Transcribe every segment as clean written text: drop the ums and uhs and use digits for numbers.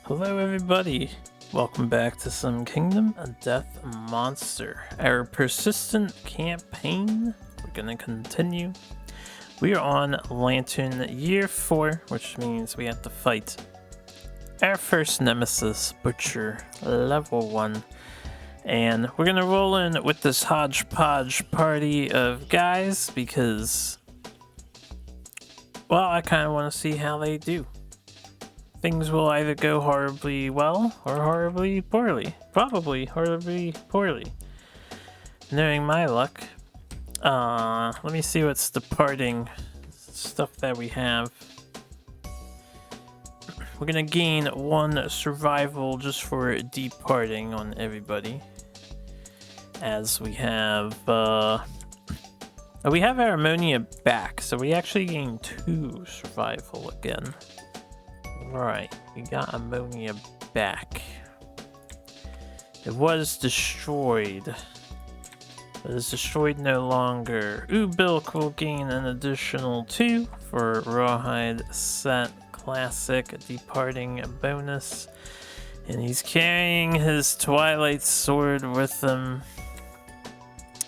Hello everybody, welcome back to some Kingdom of Death Monster. Our persistent campaign, we're gonna continue. We are on Lantern Year 4, which means we have to fight our first nemesis, Butcher, level 1. And we're gonna roll in with this hodgepodge party of guys because, well, I kind of want to see how they do. Things will either go horribly well or horribly poorly. Probably horribly poorly. Knowing my luck. Let me see what's departing stuff that we have. We're gonna gain 1 survival just for departing on everybody. As we have, we have our ammonia back, so we actually gain 2 survival again. Right, we got ammonia back. It was destroyed. It is destroyed no longer. Ubilk will gain an additional 2 for Rawhide Set Classic Departing bonus. And he's carrying his Twilight Sword with him.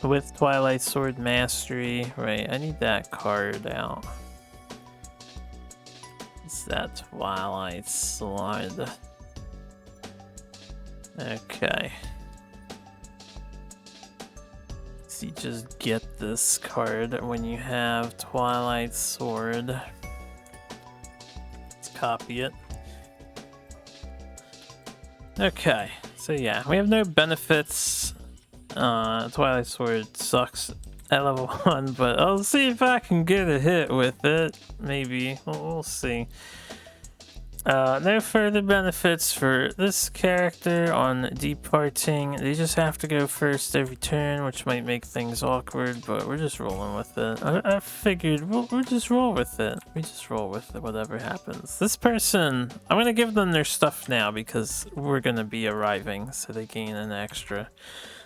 With Twilight Sword Mastery. Right, I need that card out. That Twilight Sword. Okay. So you just get this card when you have Twilight Sword. Let's copy it. Okay, so yeah, we have no benefits. Twilight Sword sucks at level 1, but I'll see if I can get a hit with it. Maybe. We'll see. No further benefits for this character on departing. They just have to go first every turn, which might make things awkward, but we're just rolling with it. I figured we'll just roll with it. We just roll with it, whatever happens. This person, I'm going to give them their stuff now because we're going to be arriving, so they gain an extra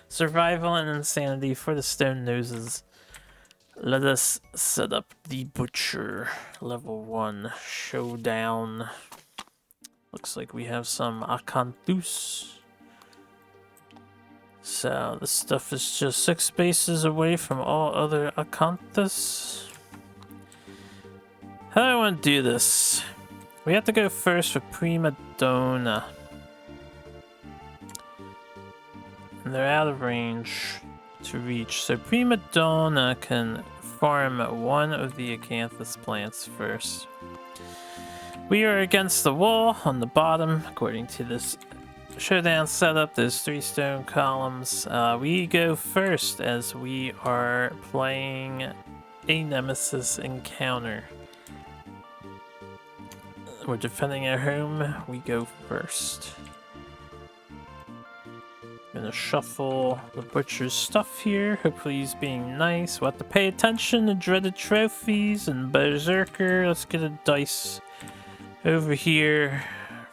survival and insanity for the stone noses. Let us set up the Butcher level 1 showdown. Looks like we have some Acanthus. So this stuff is just 6 spaces away from all other Acanthus. How do I want to do this? We have to go first for Prima Donna. And they're out of range to reach, so Prima Donna can farm 1 of the Acanthus plants first. We are against the wall on the bottom, according to this showdown setup. There's 3 stone columns. We go first as we are playing a Nemesis encounter. We're defending our home. We go first. Gonna shuffle the Butcher's stuff here. Hopefully he's being nice. We'll have to pay attention to dreaded trophies and Berserker. Let's get a dice over here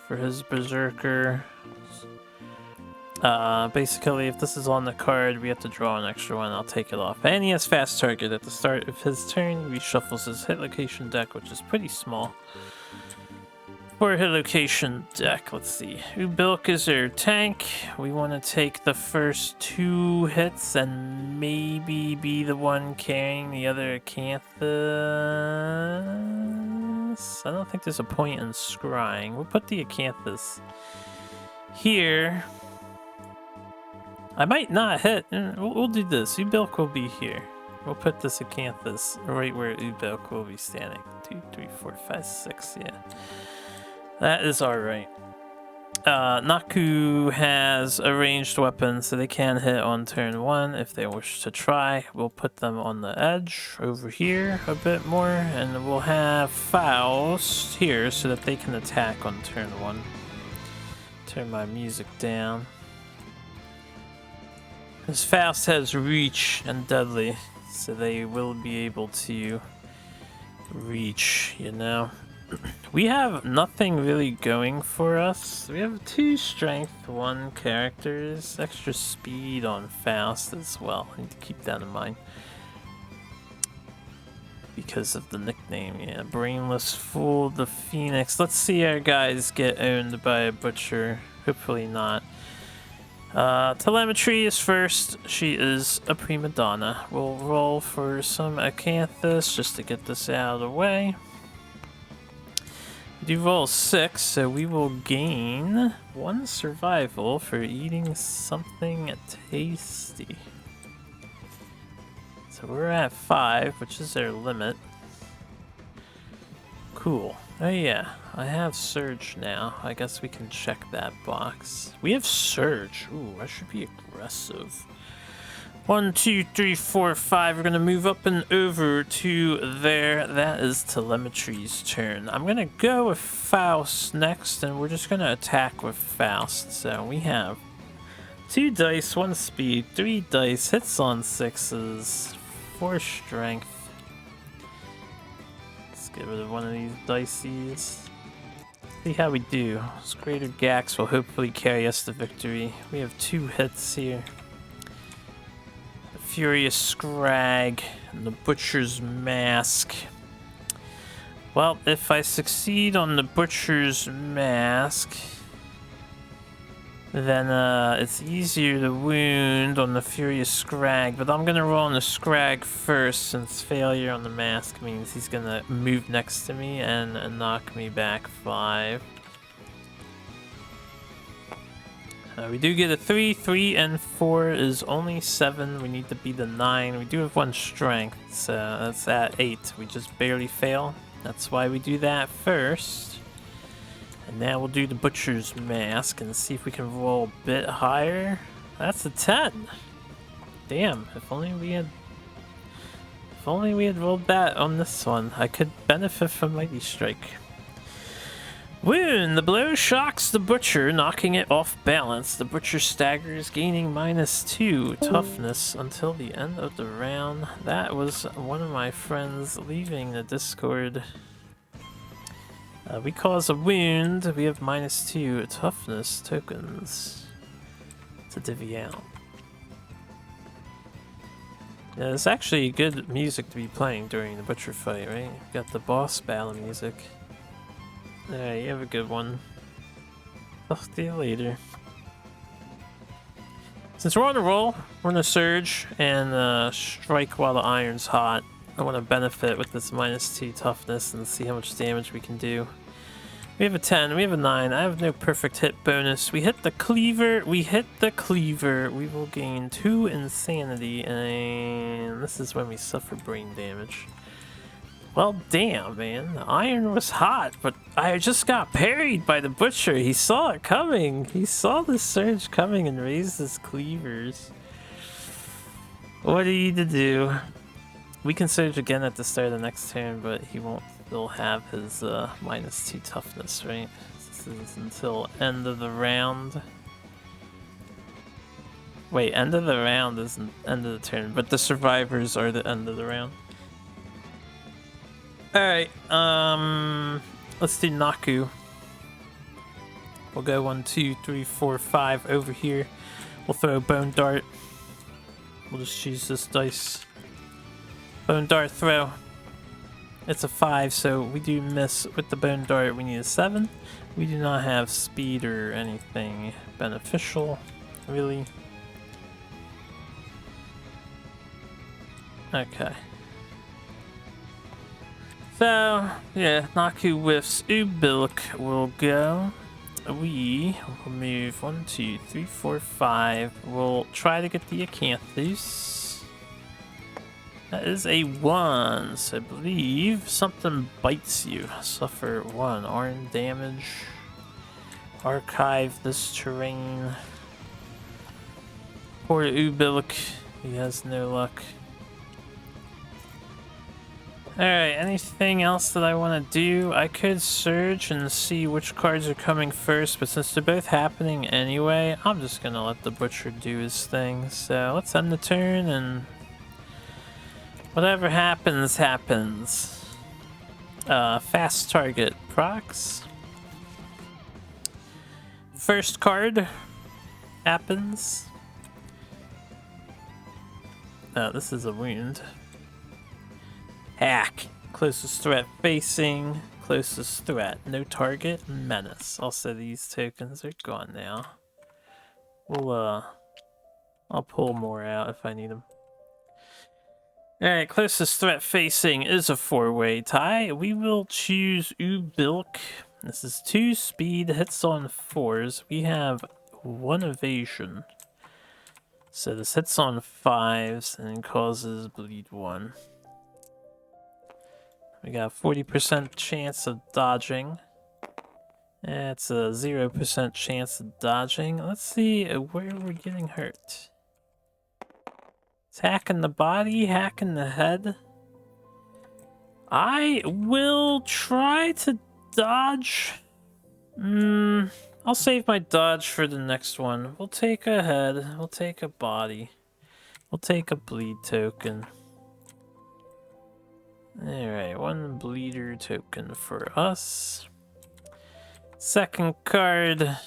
for his Berserker. Basically, if this is on the card, we have to draw an extra one. I'll take it off. And he has fast target at the start of his turn. He reshuffles his hit location deck, which is pretty small. For a hit location deck, let's see. Ubilk is our tank. We want to take the first 2 hits and maybe be the one carrying the other Acanthus. I don't think there's a point in scrying. We'll put the Acanthus here. I might not hit. We'll do this. Ubilk will be here. We'll put this Acanthus right where Ubilk will be standing. 2, 3, 4, 5, 6, yeah. That is alright. Naku has a ranged weapon, so they can hit on turn 1 if they wish to try. We'll put them on the edge over here a bit more, and we'll have Faust here so that they can attack on turn 1. Turn my music down. Because Faust has reach and deadly, so they will be able to reach, you know. We have nothing really going for us. We have 2 strength, 1 characters, extra speed on Faust as well. I need to keep that in mind. because of the nickname. Yeah, Brainless Fool the Phoenix. Let's see our guys get owned by a butcher. Hopefully not. Telemetry is first. She is a prima donna. We'll roll for some Acanthus just to get this out of the way. We do roll 6, so we will gain 1 survival for eating something tasty. So we're at 5, which is our limit. Cool. Oh yeah, I have Surge now. I guess we can check that box. We have Surge. Ooh, I should be aggressive. 1, 2, 3, 4, 5. We're gonna move up and over to there. That is Telemetry's turn. I'm gonna go with Faust next, and we're just gonna attack with Faust. So we have 2 dice, 1 speed, 3 dice, hits on 6s, 4 strength. Let's get rid of one of these dices. See how we do. This Greater Gax will hopefully carry us to victory. We have 2 hits here. Furious Scrag and the Butcher's Mask. Well, if I succeed on the Butcher's Mask, then it's easier to wound on the Furious Scrag, but I'm gonna roll on the Scrag first, since failure on the Mask means he's gonna move next to me and knock me back 5. We do get a 3, 3, and 4 is only 7. We need to beat the 9. We do have 1 strength, so that's at 8. We just barely fail. That's why we do that first. And now we'll do the Butcher's Mask and see if we can roll a bit higher. That's a 10. Damn, if only we had rolled that on this one. I could benefit from Mighty Strike. Wound! The blow shocks the Butcher, knocking it off balance. The Butcher staggers, gaining -2 toughness until the end of the round. That was one of my friends leaving the Discord. We cause a wound. We have -2 toughness tokens to divvy out. Yeah, it's actually good music to be playing during the Butcher fight, right? Got the boss battle music. Alright, you have a good one. Talk to you later. Since we're on a roll, we're gonna Surge and strike while the iron's hot. I want to benefit with this -2 toughness and see how much damage we can do. We have a 10, we have a 9. I have no perfect hit bonus. We hit the cleaver, we will gain 2 insanity, and this is when we suffer brain damage. Well, damn, man. The iron was hot, but I just got parried by the Butcher. He saw it coming. He saw the Surge coming and raised his cleavers. What are you to do? We can Surge again at the start of the next turn, but he won't still have his -2 toughness, right? This is until end of the round. Wait, end of the round isn't end of the turn, but the survivors are the end of the round. Alright, let's do Naku. We'll go 1, 2, 3, 4, 5 over here. We'll throw a Bone Dart. We'll just choose this dice. Bone Dart throw. It's a 5, so we do miss with the Bone Dart. We need a 7. We do not have speed or anything beneficial, really. Okay. So, yeah, Naku whiffs. Ubilk will go. We will move 1, 2, 3, 4, 5. We'll try to get the Acanthus. That is a 1, so I believe something bites you. Suffer 1 arm damage. Archive this terrain. Poor Ubilk. He has no luck. Alright, anything else that I want to do? I could Surge and see which cards are coming first, but since they're both happening anyway, I'm just gonna let the Butcher do his thing. So let's end the turn, and whatever happens, happens. Fast target procs. First card happens. This is a wound. Hack. Closest threat facing. Closest threat. No target. Menace. Also, these tokens are gone now. I'll pull more out if I need them. Alright, closest threat facing is a 4-way tie. We will choose Ubilk. This is 2 speed, hits on 4s. We have 1 evasion. So this hits on 5s and causes bleed 1. We got a 40% chance of dodging. That's a 0% chance of dodging. Let's see where we're getting hurt. It's hacking the body, hacking the head. I will try to dodge. I'll save my dodge for the next one. We'll take a head, we'll take a body. We'll take a bleed token. Alright, 1 bleeder token for us. Second card.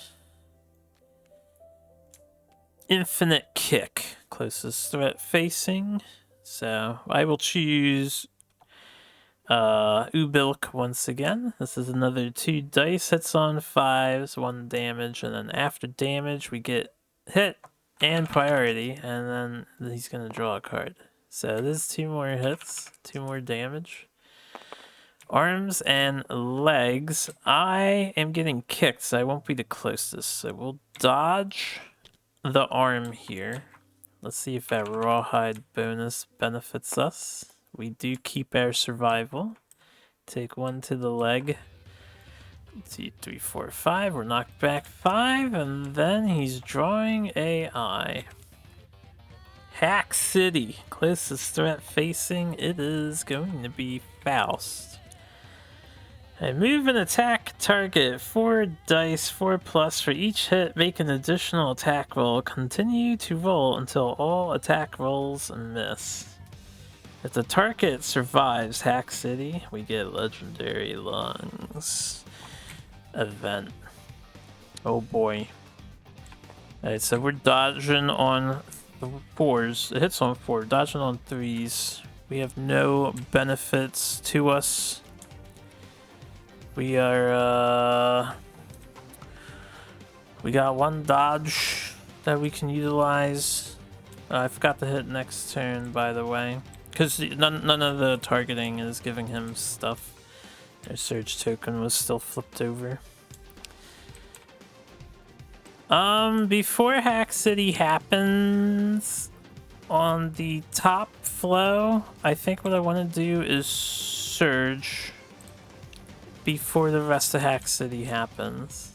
Infinite Kick. Closest threat facing. So I will choose Ubilk once again. This is another 2 dice. Hits on 5s, 1 damage, and then after damage we get hit and priority, and then he's gonna draw a card. So this is 2 more hits, 2 more damage. Arms and legs. I am getting kicked, so I won't be the closest. So we'll dodge the arm here. Let's see if that rawhide bonus benefits us. We do keep our survival. Take 1 to the leg. 2, 3, 4, 5. We're knocked back 5, and then he's drawing AI. Hack City. Closest threat facing. It is going to be Faust. I move and attack target. 4 dice, 4+ for each hit. Make an additional attack roll. Continue to roll until all attack rolls miss. If the target survives Hack City, we get Legendary Lungs event. Oh boy. Alright, so we're dodging on 4s. It hits on 4. Dodging on 3s. We have no benefits to us. We are, we got 1 dodge that we can utilize. I forgot to hit next turn, by the way. Because none of the targeting is giving him stuff. Our surge token was still flipped over. Before Hack City happens, on the top flow, I think what I want to do is surge before the rest of Hack City happens.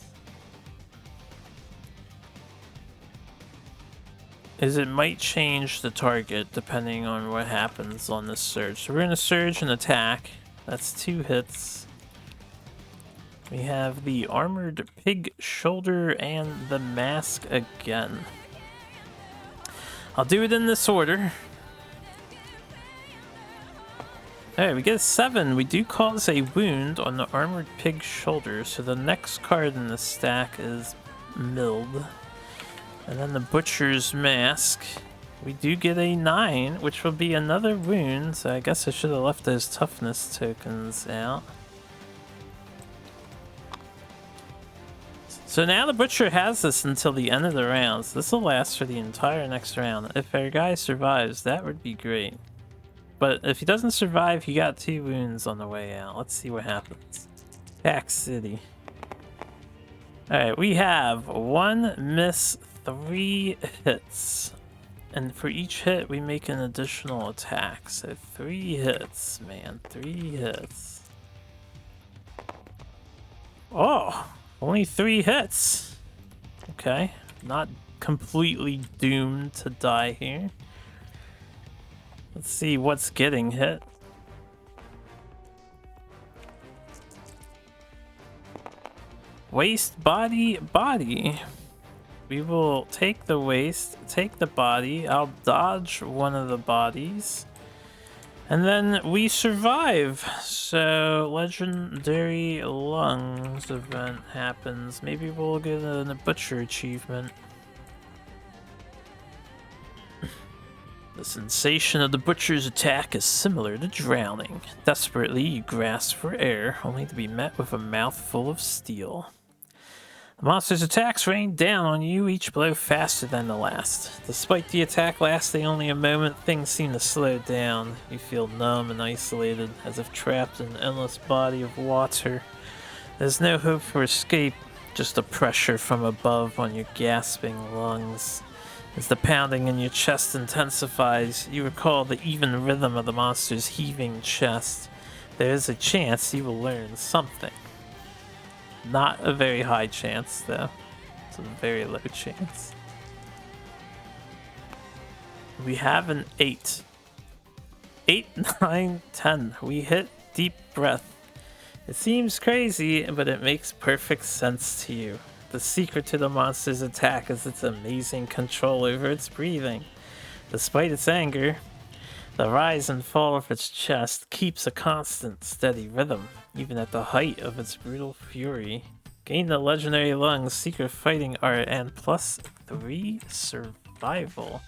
Is it might change the target depending on what happens on this surge. So we're gonna surge and attack. That's 2 hits. We have the Armored Pig Shoulder and the Mask again. I'll do it in this order. Alright, we get a 7. We do cause a wound on the Armored Pig Shoulder, so the next card in the stack is milled. And then the Butcher's Mask. We do get a 9, which will be another wound, so I guess I should have left those toughness tokens out. So now the Butcher has this until the end of the round, so this will last for the entire next round. If our guy survives, that would be great. But if he doesn't survive, he got 2 wounds on the way out. Let's see what happens. Hack City. Alright, we have 1 miss, 3 hits. And for each hit, we make an additional attack. So 3 hits, man. 3 hits. Oh! Only 3 hits. Okay. Not completely doomed to die here. Let's see what's getting hit. Waist, body, body. We will take the waist, take the body. I'll dodge one of the bodies. And then we survive. So Legendary Lungs event happens. Maybe we'll get a Butcher achievement. The sensation of the butcher's attack is similar to drowning. Desperately, you grasp for air, only to be met with a mouthful of steel. The monster's attacks rain down on you, each blow faster than the last. Despite the attack lasting only a moment, things seem to slow down. You feel numb and isolated, as if trapped in an endless body of water. There's no hope for escape, just the pressure from above on your gasping lungs. As the pounding in your chest intensifies, you recall the even rhythm of the monster's heaving chest. There is a chance you will learn something. Not a very high chance, though. It's a very low chance. We have an 8. 8, 9, 10. We hit deep breath. It seems crazy, but it makes perfect sense to you. The secret to the monster's attack is its amazing control over its breathing. Despite its anger, the rise and fall of its chest keeps a constant, steady rhythm, even at the height of its brutal fury. Gain the legendary lungs, secret fighting art, and +3 survival.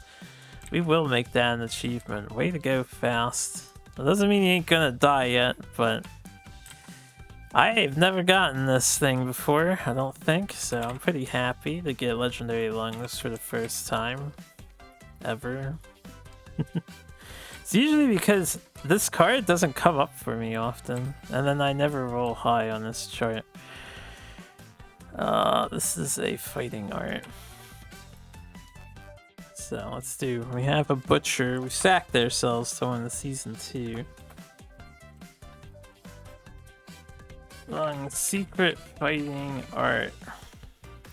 We will make that an achievement. Way to go, Faust. It doesn't mean you ain't gonna die yet, but I've never gotten this thing before, I don't think, so I'm pretty happy to get legendary lungs for the first time ever. It's usually because this card doesn't come up for me often, and then I never roll high on this chart. This is a fighting art. So let's do, we have a butcher, we sacked ourselves to win the season 2. Secret fighting art.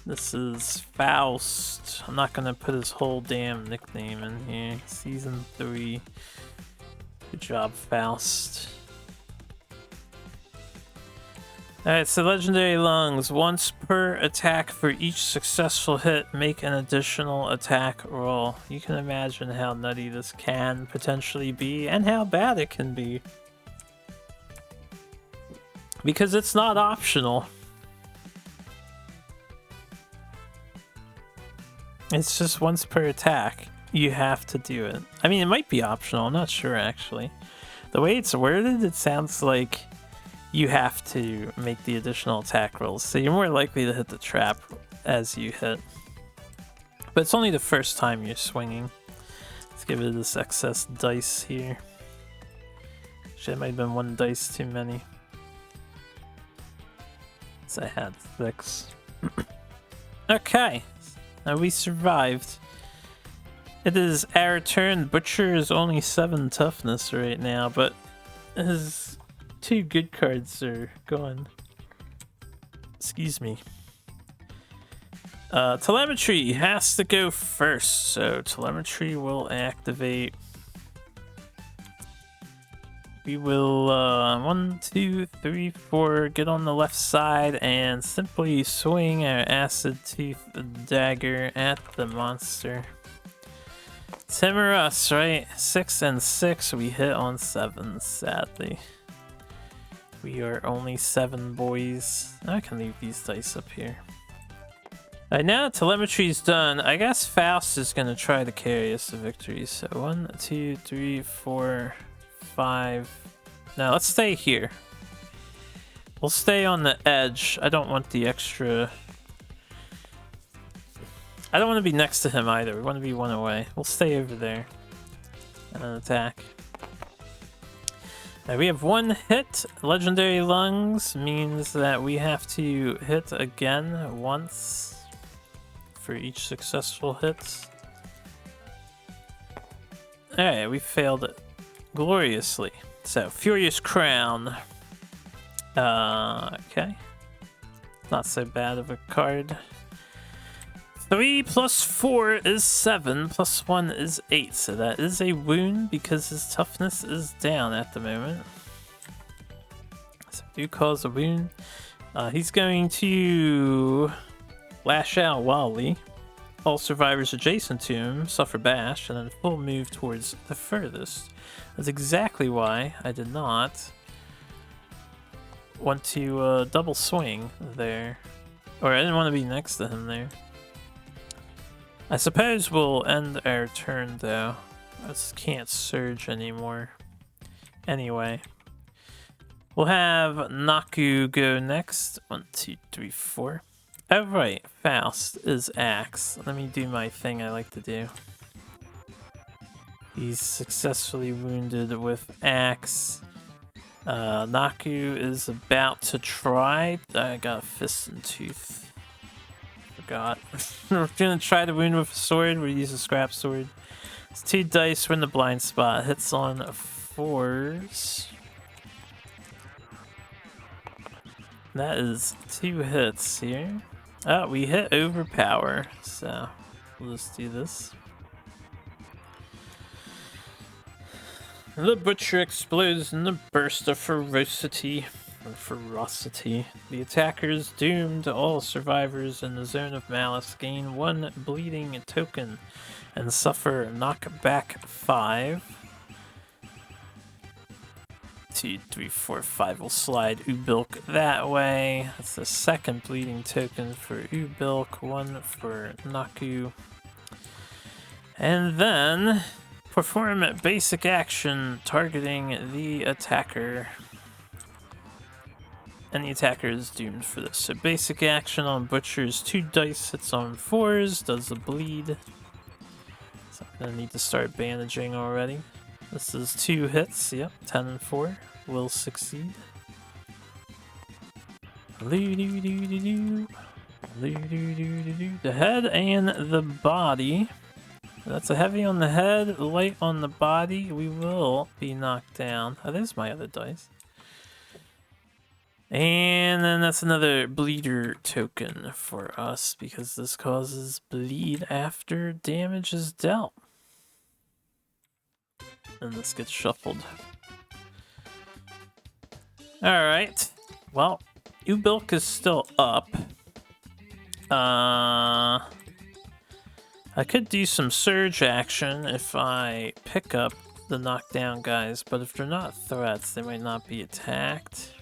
This is Faust. I'm not gonna put his whole damn nickname in here. Season 3. Good job, Faust. Alright, so legendary lungs. Once per attack for each successful hit, make an additional attack roll. You can imagine how nutty this can potentially be and how bad it can be. Because it's not optional. It's just once per attack. You have to do it. I mean, it might be optional. I'm not sure, actually. The way it's worded, it sounds like you have to make the additional attack rolls. So you're more likely to hit the trap as you hit. But it's only the first time you're swinging. Let's give it this excess dice here. Actually, it might have been 1 dice too many. I had 6. Okay, now we survived. It is our turn. Butcher is only 7 toughness right now, but his 2 good cards are gone. Excuse me. Telemetry has to go first, so telemetry will activate. We will 1, 2, 3, 4 get on the left side and simply swing our acid tooth dagger at the monster. Timber us, right? 6 and 6, we hit on 7, sadly. We are only 7 boys. I can leave these dice up here. Alright, now that telemetry's done, I guess Faust is gonna try to carry us to victory. So 1, 2, 3, 4, 5. Now let's stay here. We'll stay on the edge. I don't want the extra. I don't want to be next to him either. We want to be 1 away. We'll stay over there and then attack. Now we have 1 hit. Legendary lungs means that we have to hit again once for each successful hit. Alright, we failed it gloriously. So, Furious Crown. Okay. Not so bad of a card. 3 plus 4 is 7, plus 1 is 8. So that is a wound because his toughness is down at the moment. So do cause a wound. He's going to lash out wildly. All survivors adjacent to him suffer bash, and then full move towards the furthest. That's exactly why I did not want to double swing there. Or I didn't want to be next to him there. I suppose we'll end our turn though. I just can't surge anymore. Anyway. We'll have Naku go next. 1, 2, 3, 4. Oh, right. Faust is Axe. Let me do my thing I like to do. He's successfully wounded with Axe. Naku is about to try. I got Fist and Tooth. Forgot. We're gonna try to wound with a sword. We use a scrap sword. It's 2 dice. We're in the blind spot. Hits on 4s. That is 2 hits here. Oh, we hit overpower, so we'll just do this. The butcher explodes in a burst of ferocity. The attacker is doomed. All survivors in the zone of malice gain 1 bleeding token and suffer knockback 5. 2, 3, 4, 5 will slide Ubilk that way. That's the second bleeding token for Ubilk, 1 for Naku. And then perform basic action targeting the attacker. And the attacker is doomed for this. So basic action on Butcher's 2 dice, hits on 4s, does the bleed. So I'm gonna need to start bandaging already. This is 2 hits, yep, 10 and 4 will succeed. The head and the body. That's a heavy on the head, light on the body. We will be knocked down. Oh, there's my other dice. And then that's another bleeder token for us because this causes bleed after damage is dealt. And this gets shuffled. Alright. Well, Ubilk is still up. I could do some surge action if I pick up the knockdown guys, but if they're not threats, they might not be attacked.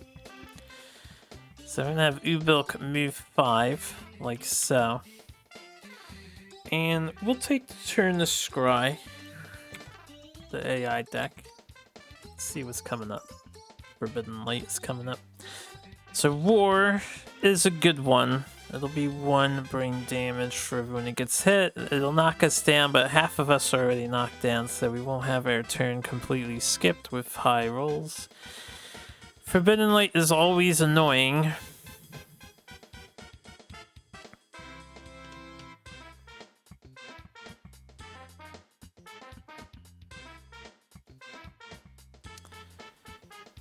So I'm gonna have Ubilk move 5, like so. And we'll take the turn to scry the AI deck. Let's see what's coming up. Forbidden Light is coming up. So War is a good one. It'll be 1 brain damage for when it gets hit. It'll knock us down, but half of us are already knocked down, so we won't have our turn completely skipped with high rolls. Forbidden Light is always annoying.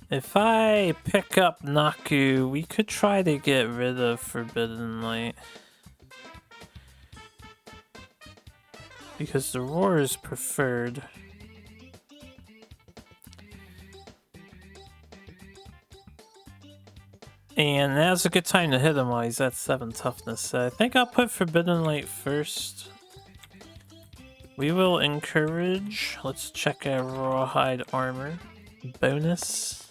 If I pick up Naku, we could try to get rid of Forbidden Light. Because the Roar is preferred. And now's a good time to hit him while he's at 7 toughness. So I think I'll put Forbidden Light first. We will encourage. Let's check our Rawhide armor. Bonus.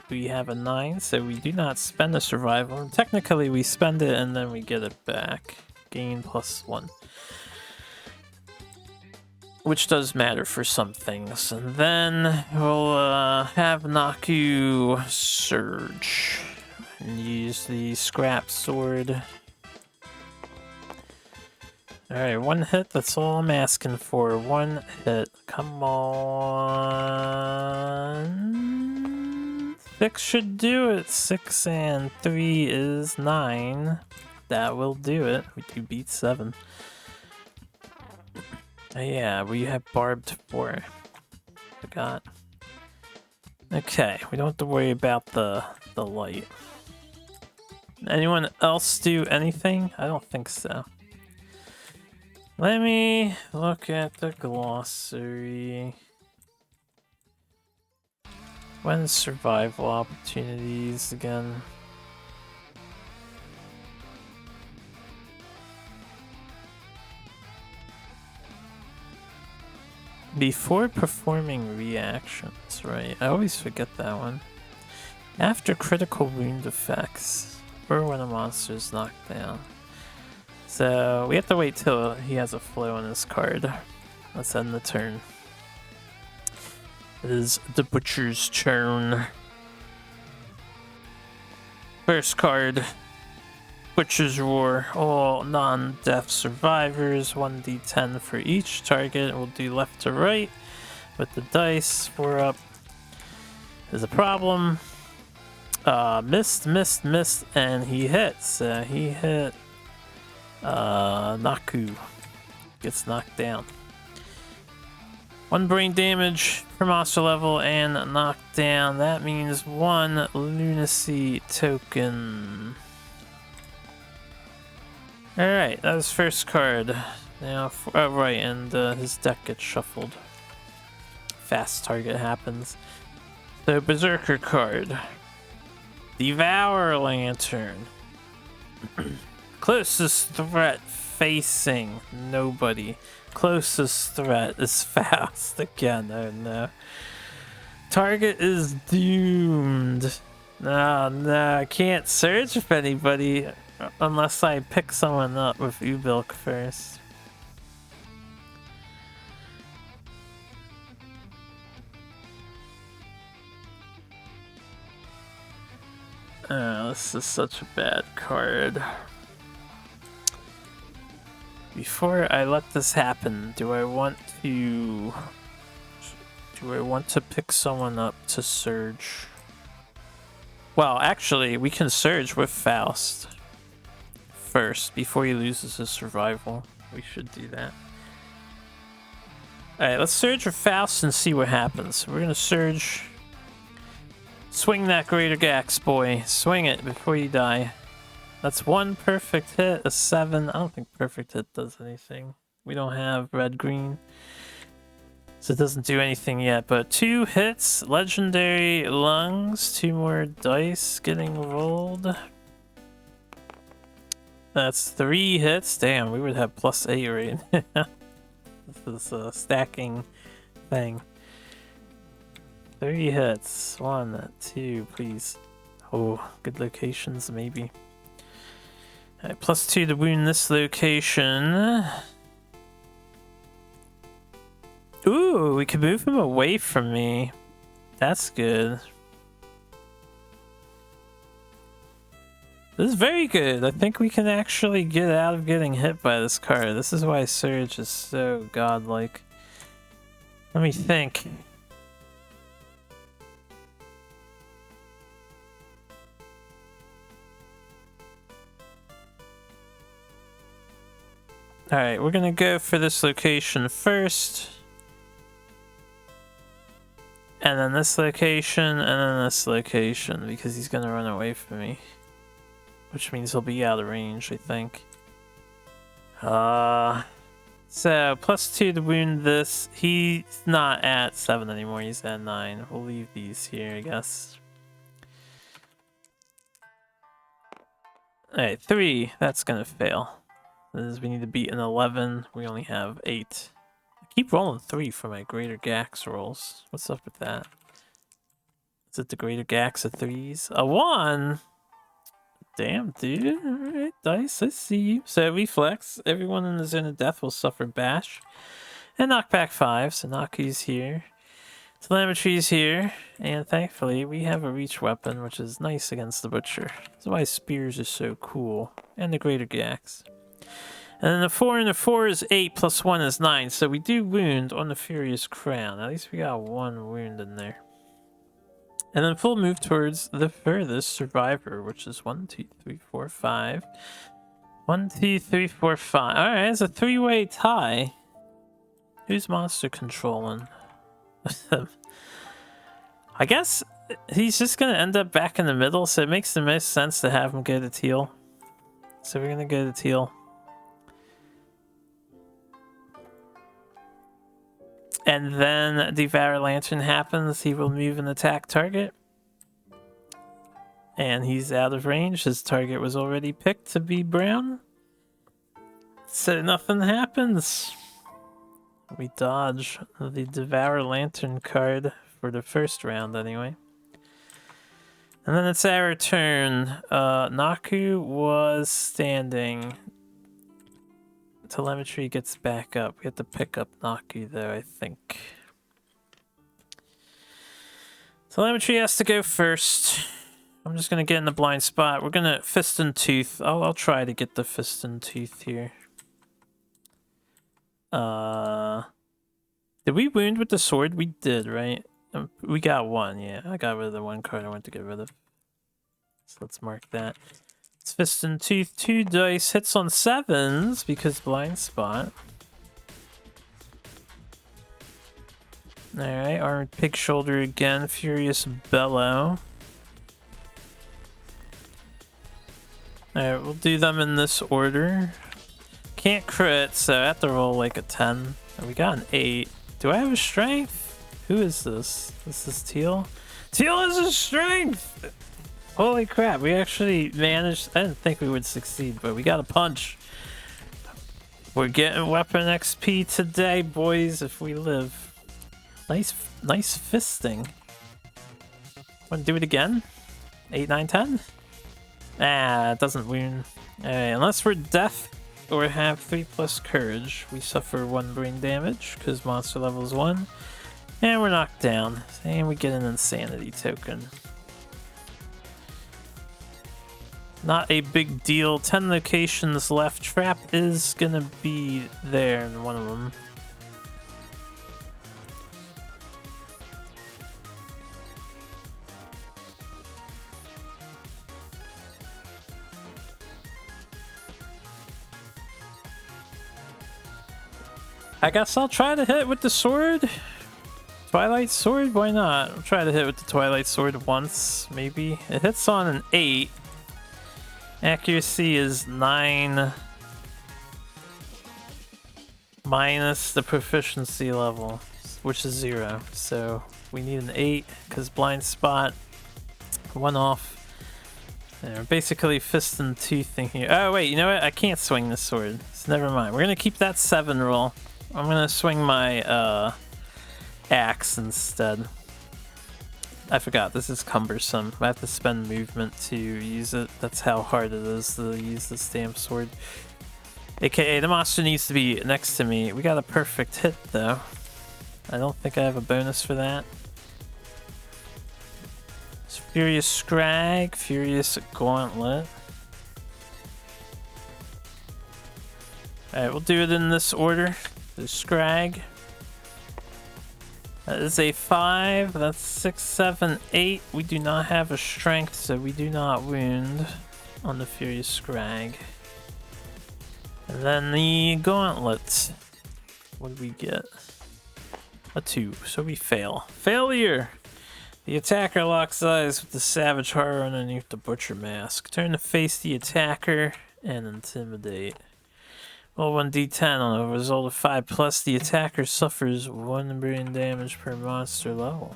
We have a 9, so we do not spend the survival. And technically we spend it and then we get it back. Gain +1. Which does matter for some things. And then we'll have Naku surge. And use the scrap sword. Alright, 1 hit, that's all I'm asking for. 1 hit. Come on. 6 should do it. 6 and 3 is 9. That will do it. We do beat 7. Yeah, we have barbed 4. Forgot. Okay, we don't have to worry about the light. Anyone else do anything? I don't think so. Let me look at the glossary. When's survival opportunities again? Before performing reactions, right? I always forget that one. After critical wound effects, or when a monster is knocked down. So we have to wait till he has a flow on his card. Let's end the turn. It is the Butcher's turn. First card, Butcher's Roar. All non-death survivors, 1d10 for each target. We'll do left to right with the dice. 4 up is a problem. Missed, and he hits. He hit Naku. Gets knocked down. 1 brain damage per monster level and knocked down. That means 1 lunacy token. Alright, that was first card. Now, oh right, and his deck gets shuffled. Fast target happens. So, Berserker card. Devour Lantern. Closest threat facing nobody. Closest threat is Faust again. Oh no. Target is doomed. No, I can't search for anybody unless I pick someone up with Ubilk first. This is such a bad card. Before I let this happen, do I want to pick someone up to surge? Well, actually, we can surge with Faust first before he loses his survival. We should do that. Alright, let's surge with Faust and see what happens. We're gonna surge. Swing that Greater Gax, boy. Swing it before you die. That's 1 perfect hit, a 7. I don't think perfect hit does anything. We don't have red-green, so it doesn't do anything yet. But 2 hits, legendary lungs, 2 more dice getting rolled. That's 3 hits. Damn, we would have +8 right now. This is a stacking thing. 3 hits. 1, 2, please. Oh, good locations, maybe. Alright, +2 to wound this location. Ooh, we can move him away from me. That's good. This is very good. I think we can actually get out of getting hit by this card. This is why Surge is so godlike. Let me think. Alright, we're gonna go for this location first. And then this location, and then this location, because he's gonna run away from me. Which means he'll be out of range, I think. So, +2 to wound this. He's not at 7 anymore, he's at 9. We'll leave these here, I guess. Alright, 3. That's gonna fail. We need to beat an 11. We only have 8. I keep rolling 3 for my Greater Gax rolls. What's up with that? Is it the Greater Gax of 3s? A 1? Damn, dude. Alright, dice, I see you. So, reflex. Everyone in the zone of death will suffer bash. And knockback 5, so Naku's here. Telemetry's here. And thankfully, we have a reach weapon, which is nice against the Butcher. That's why spears are so cool. And the Greater Gax. And then the 4 and the 4 is 8, plus 1 is 9. So we do wound on the Furious Crown. At least we got 1 wound in there. And then full move towards the furthest survivor, which is 1, 2, 3, 4, 5. 1, 2, 3, 4, 5. Alright, it's a 3-way tie. Who's monster controlling? I guess he's just going to end up back in the middle, so it makes the most sense to have him go to teal. So we're going to go to teal. And then Devour Lantern happens. He will move and attack target. And he's out of range. His target was already picked to be brown. So nothing happens. We dodge the Devour Lantern card for the first round anyway. And then it's our turn. Naku was standing. Telemetry gets back up. We have to pick up Naku though, I think. Telemetry has to go first. I'm just gonna get in the blind spot. We're gonna Fist and Tooth. I'll try to get the Fist and Tooth here. Did we wound with the sword? We did, right? We got one, yeah. I got rid of the one card I went to get rid of. So let's mark that. It's Fist and Tooth, 2 dice, hits on 7s because blind spot. Alright, Armored Pig Shoulder again, Furious Bellow. Alright, we'll do them in this order. Can't crit, so I have to roll like a 10. And we got an 8. Do I have a strength? Who is this? This is Teal? Teal has a strength! Holy crap, we actually managed. I didn't think we would succeed, but we got a punch. We're getting weapon XP today, boys, if we live. Nice fisting. Want to do it again? 8, 9, 10? Ah, it doesn't wound. Alright, unless we're deaf or have 3+ courage, we suffer 1 brain damage because monster level is 1. And we're knocked down. And we get an insanity token. Not a big deal. 10 locations left. Trap is gonna be there in one of them. I guess I'll try to hit with the sword. Twilight Sword? Why not? I'll try to hit with the Twilight Sword once, maybe. It hits on an 8. Accuracy is 9. Minus the proficiency level, which is 0. So we need an 8, because blind spot. 1 off. And we're basically Fist and Toothing here. Oh wait, you know what? I can't swing this sword. So never mind. We're gonna keep that 7 roll. I'm gonna swing my axe instead. I forgot, this is cumbersome. I have to spend movement to use it. That's how hard it is to use this damn sword. AKA, the monster needs to be next to me. We got a perfect hit though. I don't think I have a bonus for that. It's Furious Scrag, Furious Gauntlet. Alright, we'll do it in this order. The Scrag. That is a 5. That's 6, 7, 8. We do not have a strength, so we do not wound on the Furious Scrag. And then the Gauntlet. What do we get? A 2. So we fail. Failure! The attacker locks eyes with the Savage Horror underneath the Butcher Mask. Turn to face the attacker and intimidate. Roll 1d10 on a result of 5+, the attacker suffers 1 brain damage per monster level.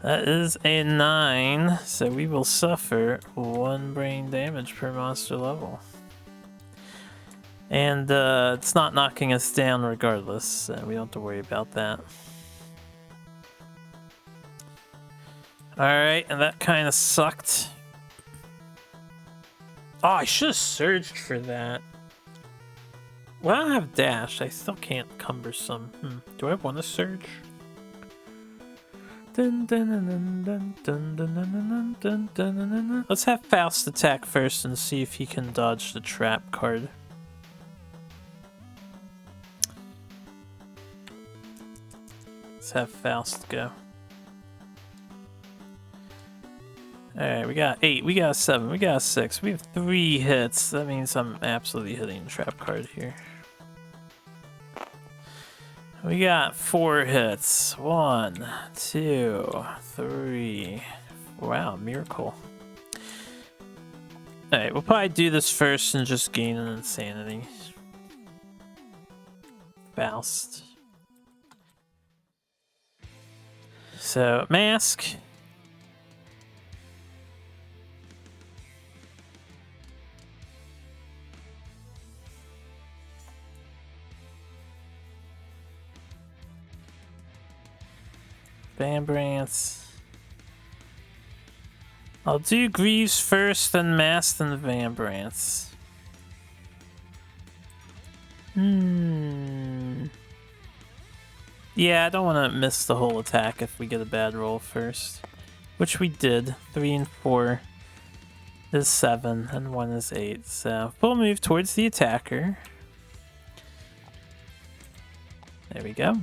That is a 9, so we will suffer 1 brain damage per monster level. And it's not knocking us down regardless, so we don't have to worry about that. Alright, and that kind of sucked. Oh, I should have surged for that. Well, I don't have dash. I still can't cumbersome. Do I want to surge? Let's have Faust attack first and see if he can dodge the trap card. Let's have Faust go. Alright, we got 8, we got 7, we got 6. We have 3 hits. That means I'm absolutely hitting the trap card here. We got 4 hits. 1, 2, 3. Wow, miracle. Alright, we'll probably do this first and just gain an insanity. Faust. So, mask. Vambrance. I'll do Greaves first, then Mask, then Vambrance. Yeah, I don't want to miss the whole attack if we get a bad roll first. Which we did. 3 and 4 is 7, and 1 is 8. So full move towards the attacker. There we go.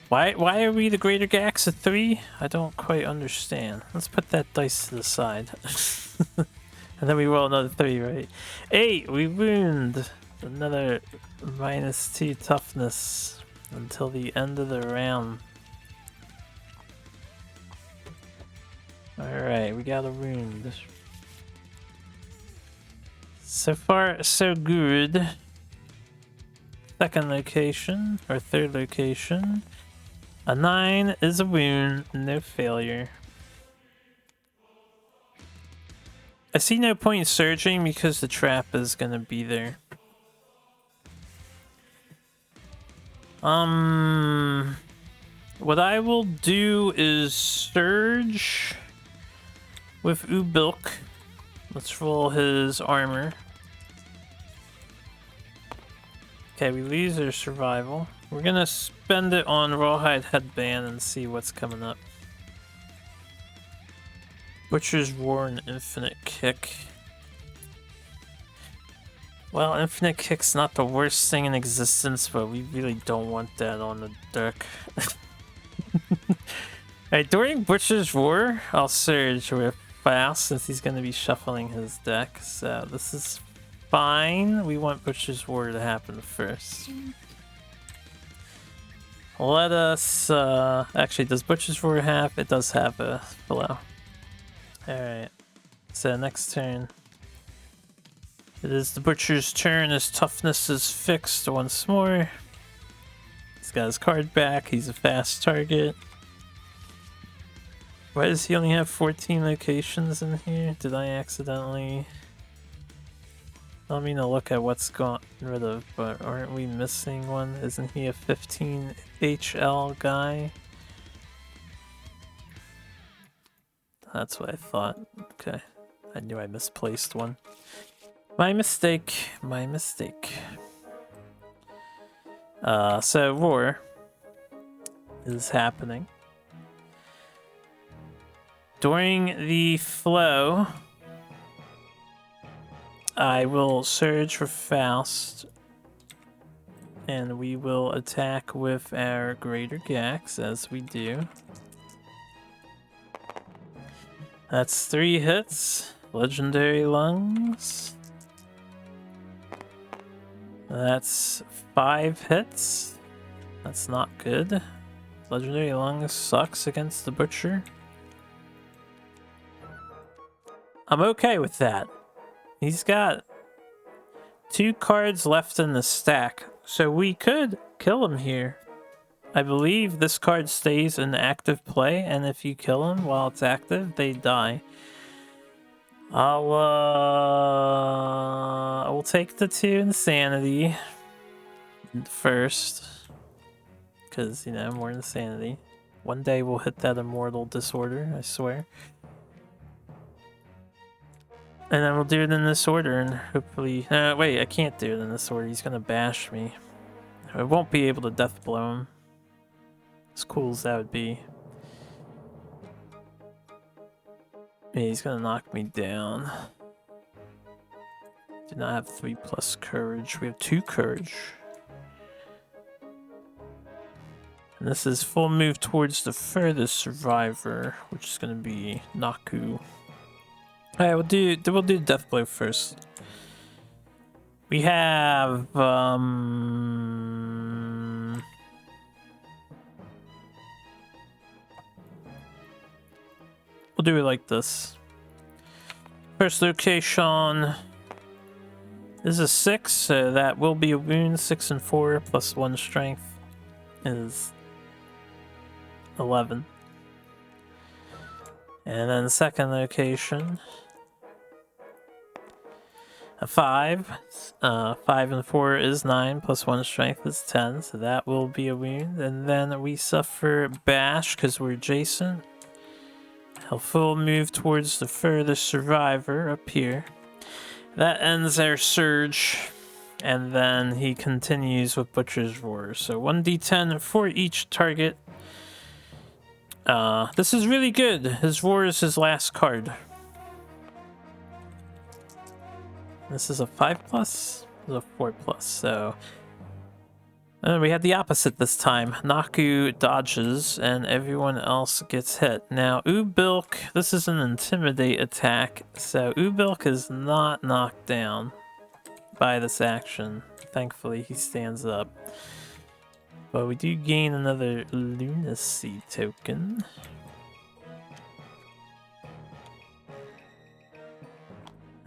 Why are we the greater Gax at 3? I don't quite understand. Let's put that dice to the side. And then we roll another 3, right? 8! We wound! Another -2 toughness until the end of the round. Alright, we got a wound. So far, so good. Second location, or third location. A 9 is a wound, no failure. I see no point in surging because the trap is gonna be there. What I will do is surge with Ubilk. Let's roll his armor. Okay, we lose our survival. We're gonna spend it on Rawhide Headband and see what's coming up. Butcher's Roar and Infinite Kick. Well, Infinite Kick's not the worst thing in existence, but we really don't want that on the deck. Alright, during Butcher's Roar, I'll surge with Faust since he's going to be shuffling his deck. So this is fine. We want Butcher's Roar to happen first. Let us... actually, does Butcher's Roar have? It does have a below. Alright. So next turn. It is the Butcher's turn. His toughness is fixed once more. He's got his card back. He's a fast target. Why does he only have 14 locations in here? Did I accidentally... I don't mean to look at what's gotten rid of, but aren't we missing one? Isn't he a 15 HL guy? That's what I thought. Okay. I knew I misplaced one. My mistake. My mistake. So Roar is happening. During the flow, I will surge for Faust, and we will attack with our Greater Gax as we do. That's 3 hits. Legendary Lungs. That's 5 hits. That's not good. Legendary Lungs sucks against the Butcher. I'm okay with that. He's got 2 cards left in the stack, so we could kill him here. I believe this card stays in active play, and if you kill him while it's active, they die. I will take the 2 insanity first, because, you know, more insanity. One day we'll hit that immortal disorder, I swear. And then we'll do it in this order, and hopefully... wait, I can't do it in this order. He's gonna bash me. I won't be able to death blow him. As cool as that would be. Yeah, he's gonna knock me down. Do not have 3+ courage. We have 2 courage. And this is full move towards the furthest survivor, which is gonna be Naku. Alright, we'll do death blow first. We have we'll do it like this. First location is a 6, so that will be a wound. 6 and 4 plus 1 strength is 11. And then second location, a 5. 5 and 4 is 9, plus 1 strength is 10, so that will be a wound. And then we suffer bash because we're adjacent. He'll full move towards the furthest survivor up here. That ends our surge. And then he continues with Butcher's Roar. So 1d10 for each target. This is really good. His Roar is his last card. This is a 5+. This is a 4+. So we had the opposite this time. Naku dodges and everyone else gets hit. Now Ubilk, this is an Intimidate attack. So Ubilk is not knocked down by this action. Thankfully he stands up. But we do gain another Lunacy token.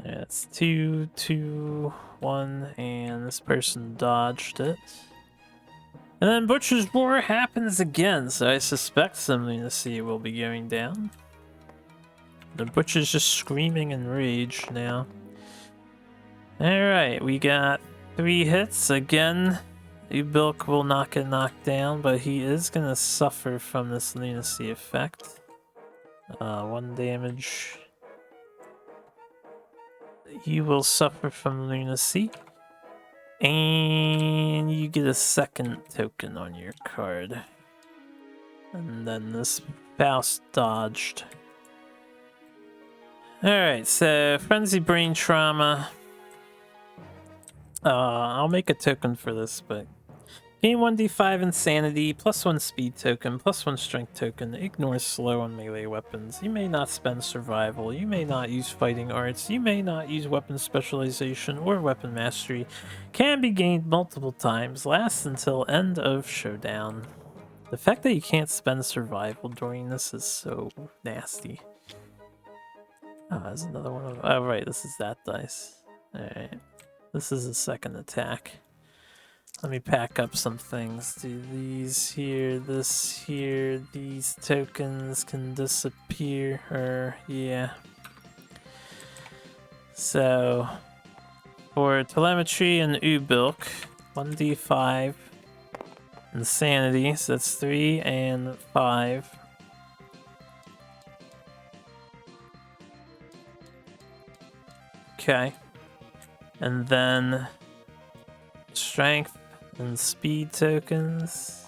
That's 2, 2, 1, and this person dodged it. And then Butcher's Roar happens again, so I suspect some Lunacy will be going down. The Butcher's just screaming in rage now. Alright, we got 3 hits. Again, Ubilk will not get knocked down, but he is going to suffer from this Lunacy effect. 1 damage. You will suffer from Lunacy. And you get a second token on your card. And then this Faust dodged. Alright, so Frenzy Brain Trauma. I'll make a token for this, but gain 1d5 Insanity, +1 Speed token, +1 Strength token, ignore slow on melee weapons. You may not spend Survival, you may not use Fighting Arts, you may not use Weapon Specialization or Weapon Mastery. Can be gained multiple times, lasts until end of Showdown. The fact that you can't spend Survival during this is so nasty. Oh, there's another one of them. Oh, right, this is that dice. Alright. This is a second attack. Let me pack up some things. Do these here, this here. These tokens can disappear. Or, yeah. So, for Telemetry and Ubilk, 1d5 Insanity. So that's 3 and 5. Okay. And then Strength and Speed tokens.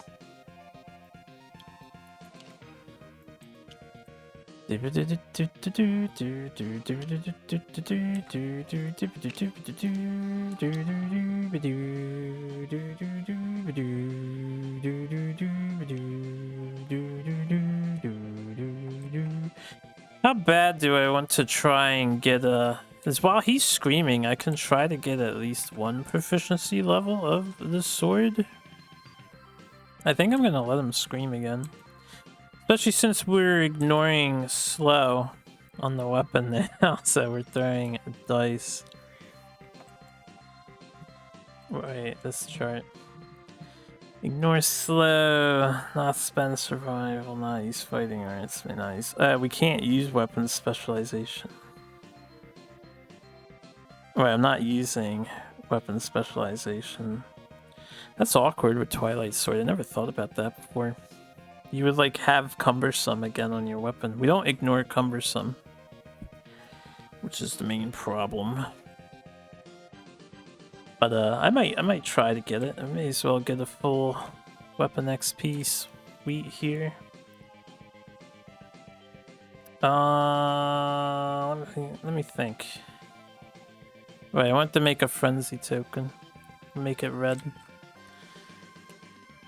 How bad do I want to try and get a... Because while he's screaming, I can try to get at least 1 proficiency level of the sword. I think I'm going to let him scream again. Especially since we're ignoring slow on the weapon now, so we're throwing dice. Right, this chart. Ignore slow, not spend survival, not use fighting arts, nice. We can't use weapon specialization. Right, I'm not using weapon specialization. That's awkward with Twilight Sword. I never thought about that before. You would like have cumbersome again on your weapon. We don't ignore cumbersome, which is the main problem. But I might try to get it. I may as well get a full weapon XP suite here. Let me think. Right, I want to make a frenzy token. Make it red.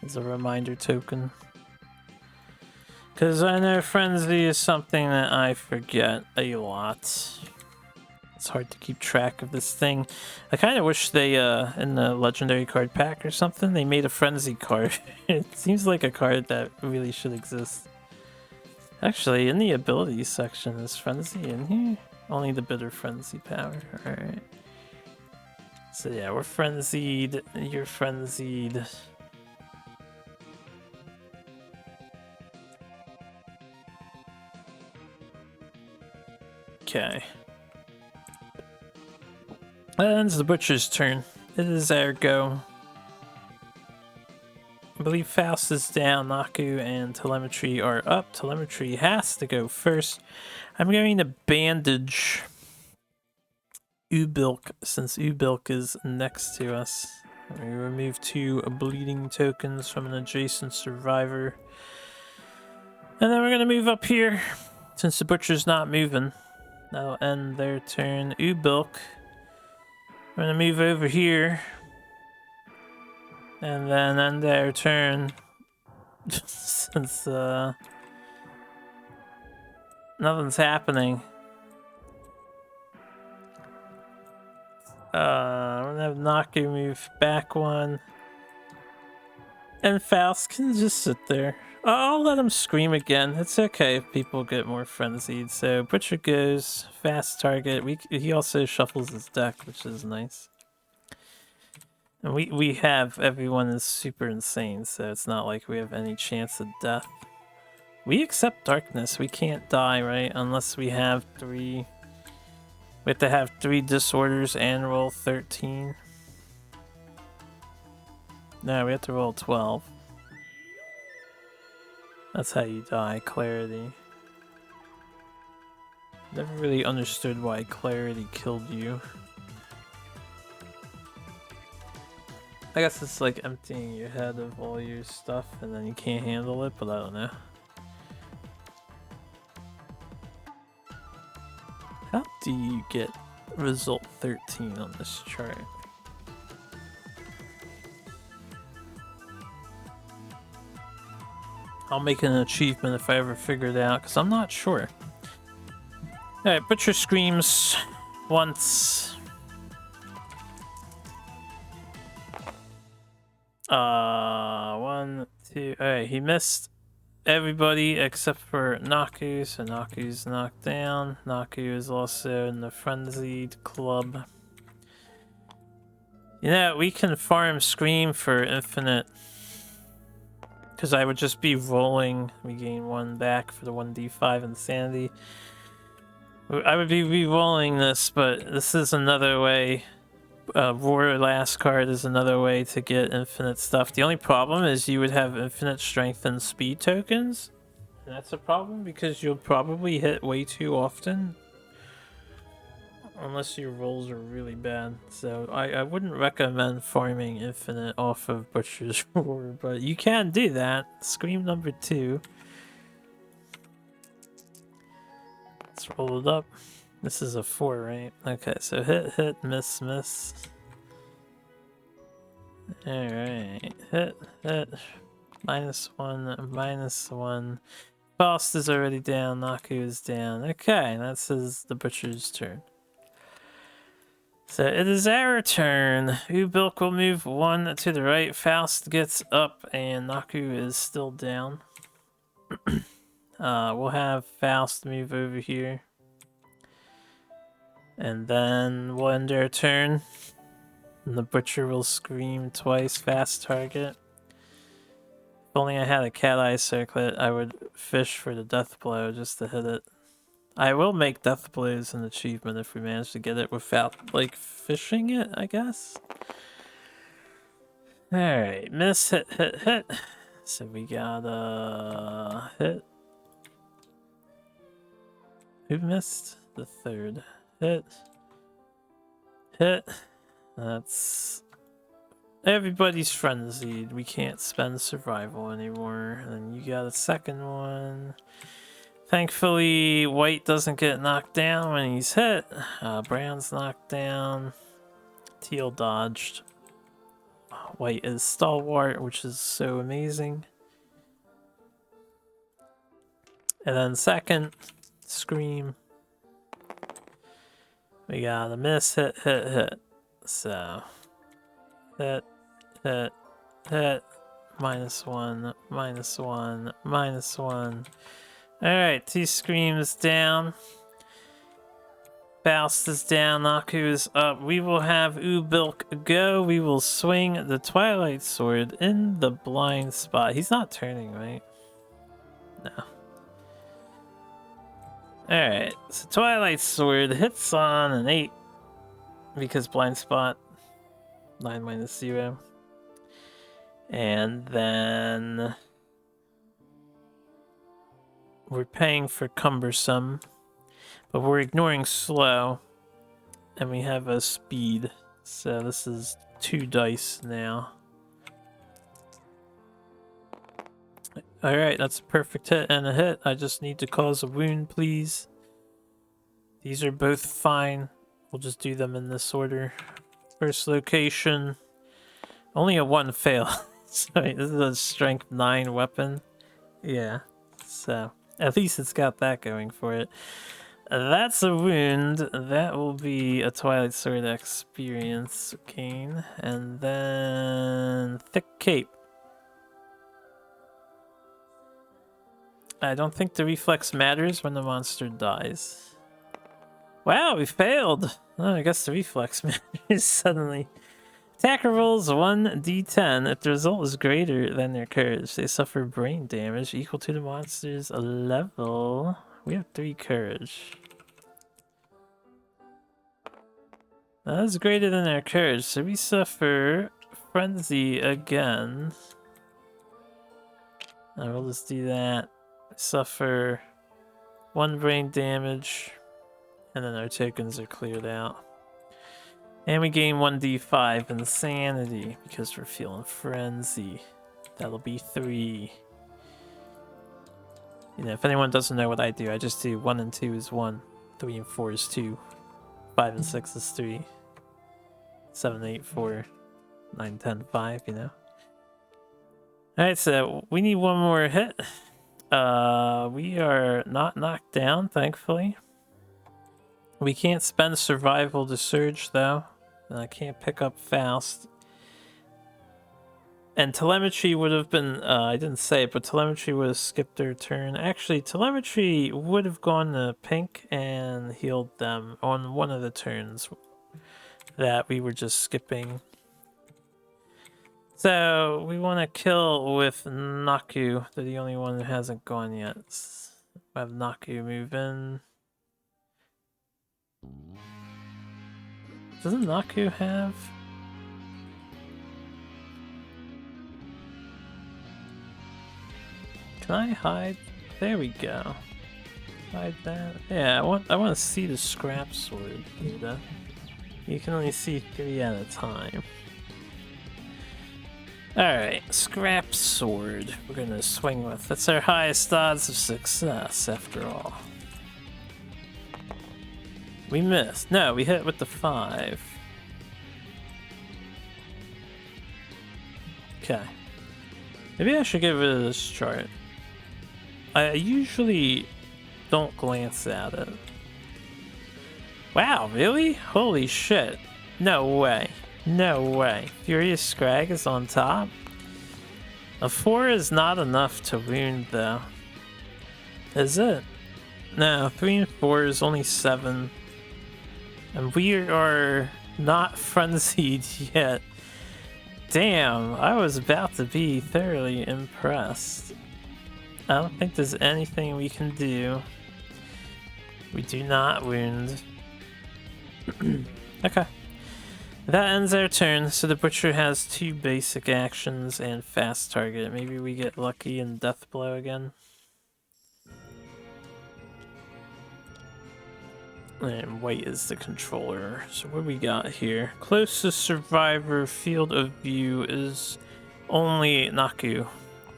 As a reminder token. Because I know frenzy is something that I forget a lot. It's hard to keep track of this thing. I kind of wish they, in the legendary card pack or something, they made a frenzy card. It seems like a card that really should exist. Actually, in the abilities section, is frenzy in here? Only the bitter frenzy power. Alright. So yeah, we're frenzied. You're frenzied. Okay. And it's the Butcher's turn. It is our go. I believe Faust is down, Naku and Telemetry are up. Telemetry has to go first. I'm going to bandage Ubilk, since Ubilk is next to us. We remove 2 bleeding tokens from an adjacent survivor. And then we're gonna move up here. Since the butcher's not moving, that'll end their turn. Ubilk, we're gonna move over here. And then end their turn. Since nothing's happening. I'm gonna have Naku move back 1. And Faust can just sit there. I'll let him scream again. It's okay if people get more frenzied. So Butcher goes, fast target. He also shuffles his deck, which is nice. And we have everyone is super insane, so it's not like we have any chance of death. We accept darkness. We can't die, right? Unless we have 3. We have to have 3 disorders and roll 13. No, we have to roll 12. That's how you die, Clarity. Never really understood why Clarity killed you. I guess it's like emptying your head of all your stuff and then you can't handle it, but I don't know. How do you get result 13 on this chart? I'll make an achievement if I ever figure it out, because I'm not sure. Alright, Butcher screams once. 1, 2. Alright, he missed everybody except for Naku, so Naku's knocked down. Naku is also in the Frenzied Club. You know, we can farm Scream for infinite. Because I would just be rolling. We gain 1 back for the 1d5 insanity. I would be re-rolling this, but this is another way. Roar last card is another way to get infinite stuff. The only problem is you would have infinite strength and speed tokens. And that's a problem because you'll probably hit way too often. Unless your rolls are really bad. So I wouldn't recommend farming infinite off of Butcher's Roar, but you can do that. Scream number 2. Let's roll it up. This is a 4, right? Okay, so hit, miss, miss. Alright, hit. -1, -1. Faust is already down, Naku is down. Okay, that's the Butcher's turn. So it is our turn. Ubilk will move 1 to the right. Faust gets up and Naku is still down. We'll have Faust move over here. And then we'll end our turn. And the Butcher will scream twice, fast target. If only I had a cat eye circlet, I would fish for the death blow just to hit it. I will make death blows an achievement if we manage to get it without, like, fishing it, I guess. Alright, miss, hit. So we got a hit. Who missed? The 3rd. Hit. That's... Everybody's frenzied. We can't spend survival anymore. And then you got a 2nd one. Thankfully, White doesn't get knocked down when he's hit. Brown's knocked down. Teal dodged. White is stalwart, which is so amazing. And then 2nd, Scream. We got a miss, hit. So, hit. -1, -1. Alright, 2 Screams down. Faust is down, Naku is up. We will have Ubilk go. We will swing the Twilight Sword in the blind spot. He's not turning, right? No. Alright, so Twilight Sword hits on an 8. Because blind spot, 9 -0. And then... we're paying for Cumbersome, but we're ignoring Slow. and we have a speed. So this is 2 dice now. Alright, that's a perfect hit and a hit. I just need to cause a wound, please. These are both fine. We'll just do them in this order. First location. Only a 1 fail. Sorry, this is a strength 9 weapon. Yeah, so at least it's got that going for it. That's a wound. That will be a Twilight Sword experience gain. And then Thick Cape. I don't think the reflex matters when the monster dies. Wow, we failed! Oh, I guess the reflex matters suddenly. Attacker rolls 1d10. If the result is greater than their courage, they suffer brain damage equal to the monster's level. We have 3 courage. That is greater than our courage, so we suffer frenzy again. I will just do that. Suffer 1 brain damage, and then our tokens are cleared out. And we gain 1d5 insanity because we're feeling frenzy. That'll be 3. You know, if anyone doesn't know what I do, I just do 1 and 2 is 1, 3 and 4 is 2, 5 and 6 is 3, 7, 8, 4, 9, 10, 5, you know. Alright, so we need 1 more hit. We are not knocked down, thankfully. We can't spend survival to surge, though. And I can't pick up fast. And telemetry would have been, I didn't say it, but telemetry would have skipped their turn. Actually, telemetry would have gone to pink and healed them on one of the turns that we were just skipping. So, we want to kill with Naku. They're the only one that hasn't gone yet. We have Naku move in. Doesn't Naku have... Can I hide? There we go. Hide that. Yeah, I want to see the scrap sword data. You can only see 3 at a time. Alright, scrap sword we're gonna swing with. That's our highest odds of success, after all. We missed. No, we hit with the 5. Okay. Maybe I should get rid of this chart. I usually don't glance at it. Wow, really? Holy shit. No way. No way. Furious Scrag is on top? A 4 is not enough to wound, though. Is it? No, 3 and 4 is only 7. And we are not frenzied yet. Damn, I was about to be thoroughly impressed. I don't think there's anything we can do. We do not wound. Okay. That ends our turn, so the Butcher has 2 basic actions and fast target. Maybe we get lucky and death blow again. And white is the controller. So what we got here? Closest survivor field of view is only Naku.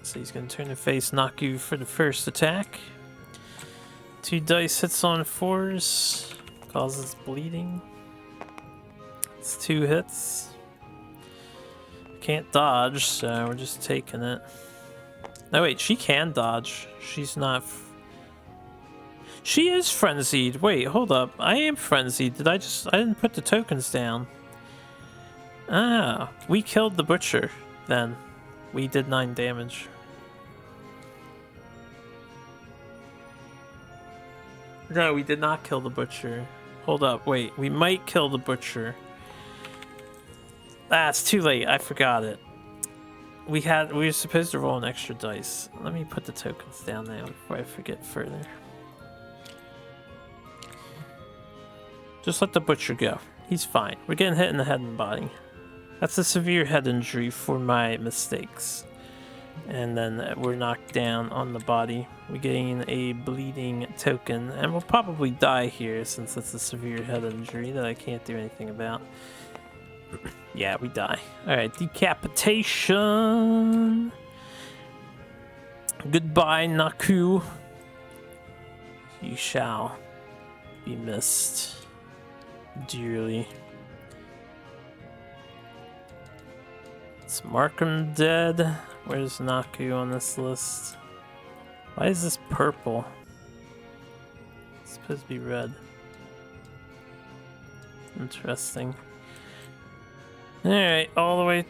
So he's going to turn to face Naku for the first attack. 2 dice hits on 4s. Causes bleeding. It's 2 hits. Can't dodge, so we're just taking it. Oh wait, she can dodge. She's not... She is frenzied. Wait, hold up. I am frenzied. I didn't put the tokens down. Ah, we killed the Butcher then. We did 9 damage. No, we did not kill the Butcher. Hold up, wait. We might kill the Butcher. Ah, it's too late. I forgot it. We were supposed to roll an extra dice. Let me put the tokens down now before I forget further. Just let the Butcher go. He's fine. We're getting hit in the head and body. That's a severe head injury for my mistakes. And then we're knocked down on the body. We gain a bleeding token, and we'll probably die here since it's a severe head injury that I can't do anything about. Yeah, we die. Alright, decapitation. Goodbye, Naku. You shall be missed dearly. Let's mark him dead. Where's Naku on this list? Why is this purple? It's supposed to be red. Interesting. Alright, all the way.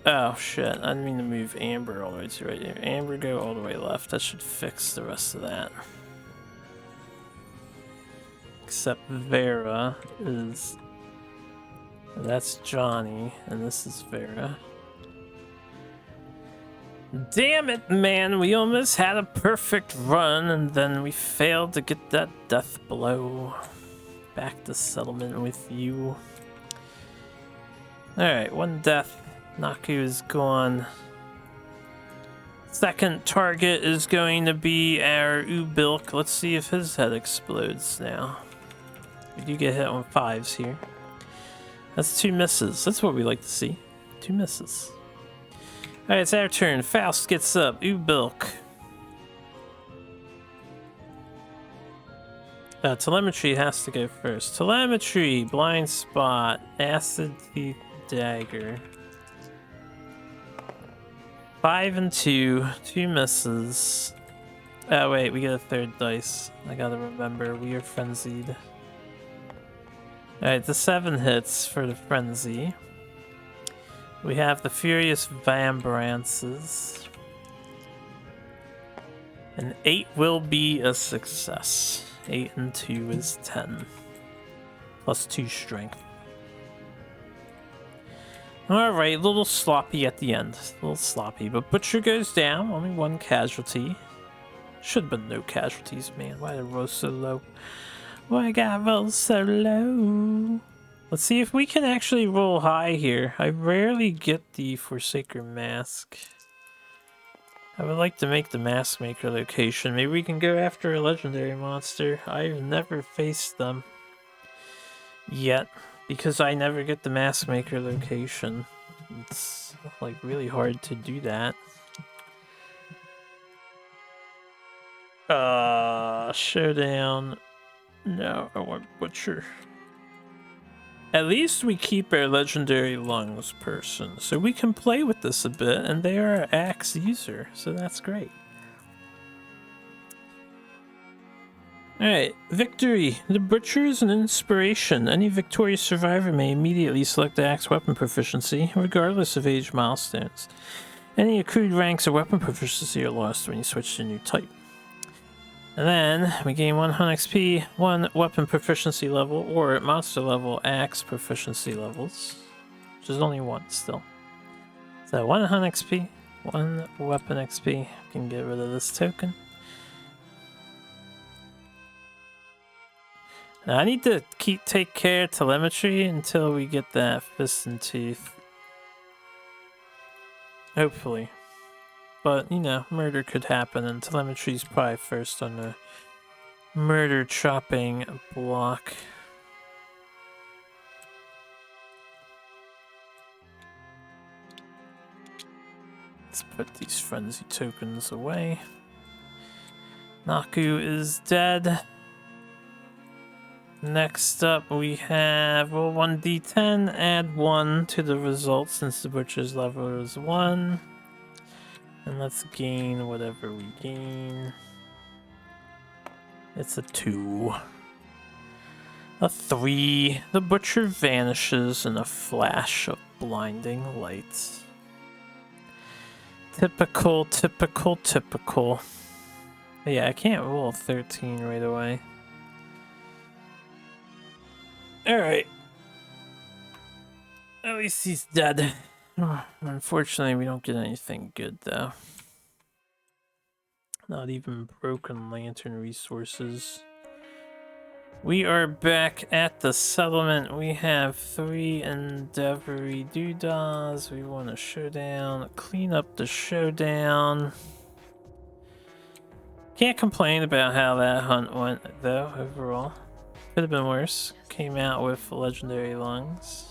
Oh shit, I didn't mean to move Amber all the way to right here. Amber, go all the way left. That should fix the rest of that. Except Vera is. That's Johnny, and this is Vera. Damn it, man, we almost had a perfect run, and then we failed to get that death blow. Back to settlement with you. Alright, one death. Naku is gone. Second target is going to be our Ubilk. Let's see if his head explodes now. We do get hit on 5s here. That's 2 misses. That's what we like to see. 2 misses. Alright, it's our turn. Faust gets up. Ubilk. Telemetry has to go first. Telemetry, blind spot, acid teeth, dagger. 5 and 2, 2 misses. Oh wait, we get a 3rd dice. I gotta remember, we are frenzied. Alright, the 7 hits for the frenzy. We have the Furious Vambrances. An 8 will be a success. 8 and 2 is 10. Plus 2 strength. Alright, a little sloppy at the end. A little sloppy, but Butcher goes down. Only 1 casualty. Should have been no casualties, man. Why did I roll so low? Why I gotta roll so low? Let's see if we can actually roll high here. I rarely get the Forsaker Mask. I would like to make the Mask Maker location. Maybe we can go after a legendary monster. I've never faced them yet, because I never get the Mask Maker location. It's like really hard to do that. Showdown. No, I want Butcher. At least we keep our legendary lungs person, so we can play with this a bit, and they are an axe user, so that's great. Alright, victory. The Butcher is an inspiration. Any victorious survivor may immediately select the axe weapon proficiency, regardless of age milestones. Any accrued ranks of weapon proficiency are lost when you switch to a new type. And then we gain 100 XP, 1 weapon proficiency level, or monster level axe proficiency levels, which is only 1 still. So 100 XP, 1 weapon XP. Can get rid of this token. Now I need to take care of telemetry until we get that fist and teeth. Hopefully. But, you know, murder could happen, and telemetry's probably first on the murder chopping block. Let's put these frenzy tokens away. Naku is dead. Next up we have, roll 1d10, add 1 to the result since the Butcher's level is 1. And let's gain whatever we gain. It's a 2. A 3. The Butcher vanishes in a flash of blinding light. Typical, typical, typical. Yeah, I can't roll 13 right away. Alright. At least he's dead. Unfortunately, we don't get anything good, though. Not even broken lantern resources. We are back at the settlement. We have 3 endeavory doodahs. We want a showdown. Clean up the showdown. Can't complain about how that hunt went, though, overall. Could have been worse. Came out with legendary lungs.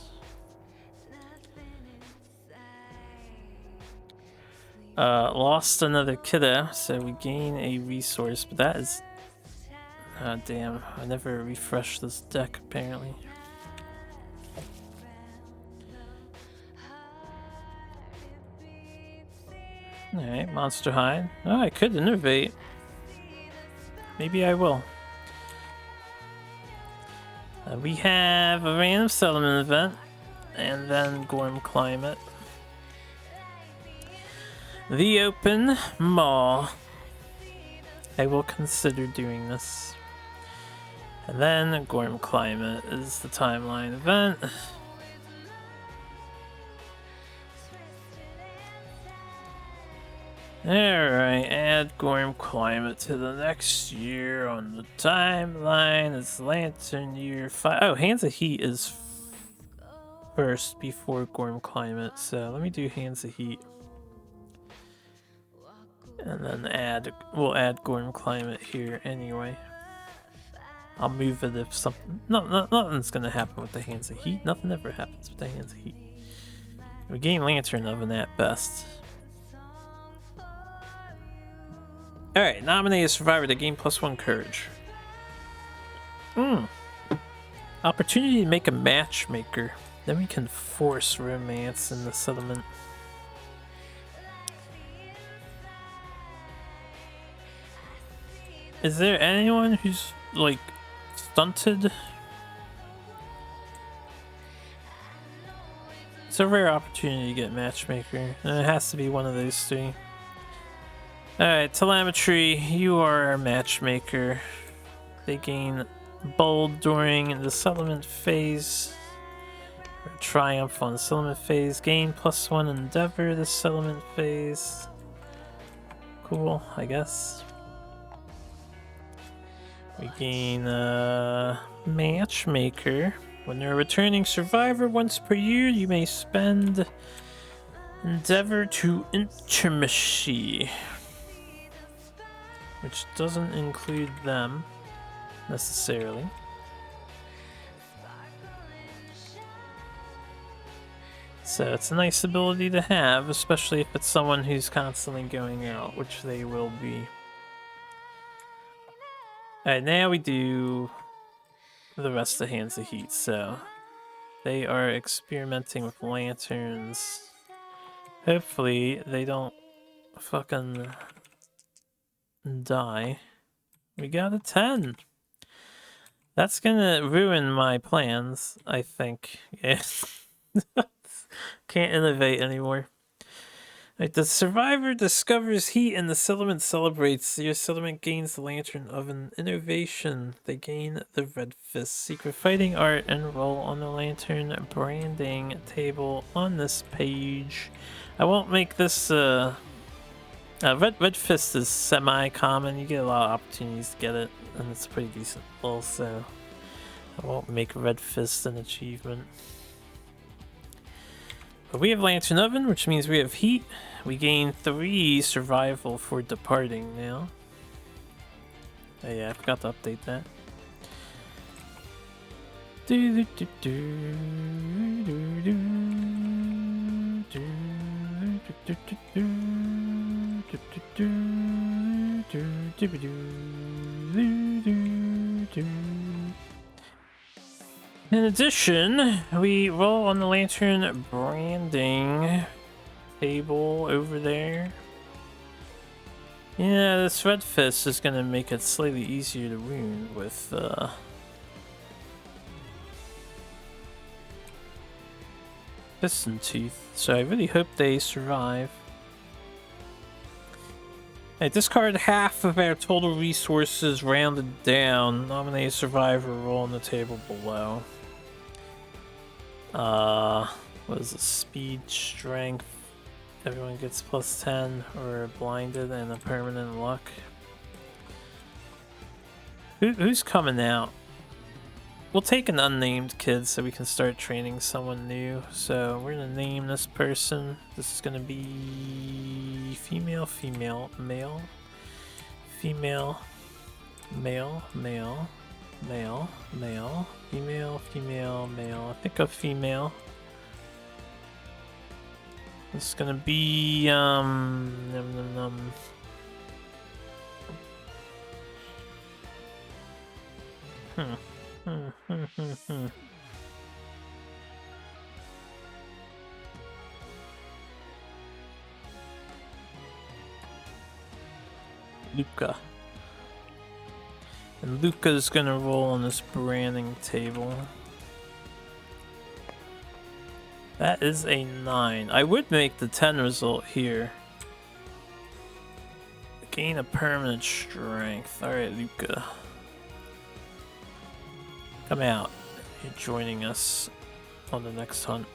Lost another kiddo, so we gain a resource, but that is... Ah, damn. I never refreshed this deck, apparently. Alright, Monster Hide. Oh, I could innovate. Maybe I will. We have a random settlement event, and then Gorm Climate. The Open Maw. I will consider doing this. And then Gorm Climate is the timeline event. Alright, add Gorm Climate to the next year on the timeline. It's Lantern Year 5. Oh, Hands of Heat is first before Gorm Climate, so let me do Hands of Heat. And then we'll add Gorm Climate here anyway. I'll move it if something... nothing's gonna happen with the Hands of Heat. Nothing ever happens with the Hands of Heat. We gain Lantern Oven at best. Alright, nominate a survivor to gain +1 courage. Opportunity to make a matchmaker. Then we can force romance in the settlement. Is there anyone who's, like, stunted? It's a rare opportunity to get matchmaker. And it has to be one of those 3. Alright, Telemetry, you are our matchmaker. They gain bold during the settlement phase. Or triumph on the settlement phase. Gain +1 endeavor this settlement phase. Cool, I guess. We gain matchmaker. When you're a returning survivor once per year, you may spend endeavor to intimacy. Which doesn't include them, necessarily. So it's a nice ability to have, especially if it's someone who's constantly going out, which they will be. Alright, now we do the rest of Hands of Heat, so they are experimenting with lanterns. Hopefully they don't fucking die. We got a 10. That's gonna ruin my plans, I think. Yeah. Can't innovate anymore. Right, the survivor discovers heat and the settlement celebrates. Your settlement gains the Lantern Oven innovation. They gain the Red Fist secret fighting art and roll on the lantern branding table on this page. I won't make this Red Fist is semi-common. You get a lot of opportunities to get it, and it's pretty decent also. I won't make Red Fist an achievement. But we have Lantern Oven, which means we have heat. We gain 3 survival for departing now. Oh yeah, I forgot to update that. In addition, we roll on the lantern branding table over there. Yeah, this Red Fist is gonna make it slightly easier to wound with Piston Teeth, so I really hope they survive. I discard half of our total resources rounded down. Nominate a survivor, roll on the table below. What is it? Speed, strength. Everyone gets +10 or blinded and a permanent luck. Who's coming out? we'll take an unnamed kid so we can start training someone new. So we're gonna name this person. This is gonna be female, female, male, female, male, male, male, male, female, female, male. I think a female. This is gonna be Luca. And Luca's gonna roll on this branding table. That is a 9. I would make the 10 result here. Gain a permanent strength. Alright, Luca. Come out. You're joining us on the next hunt.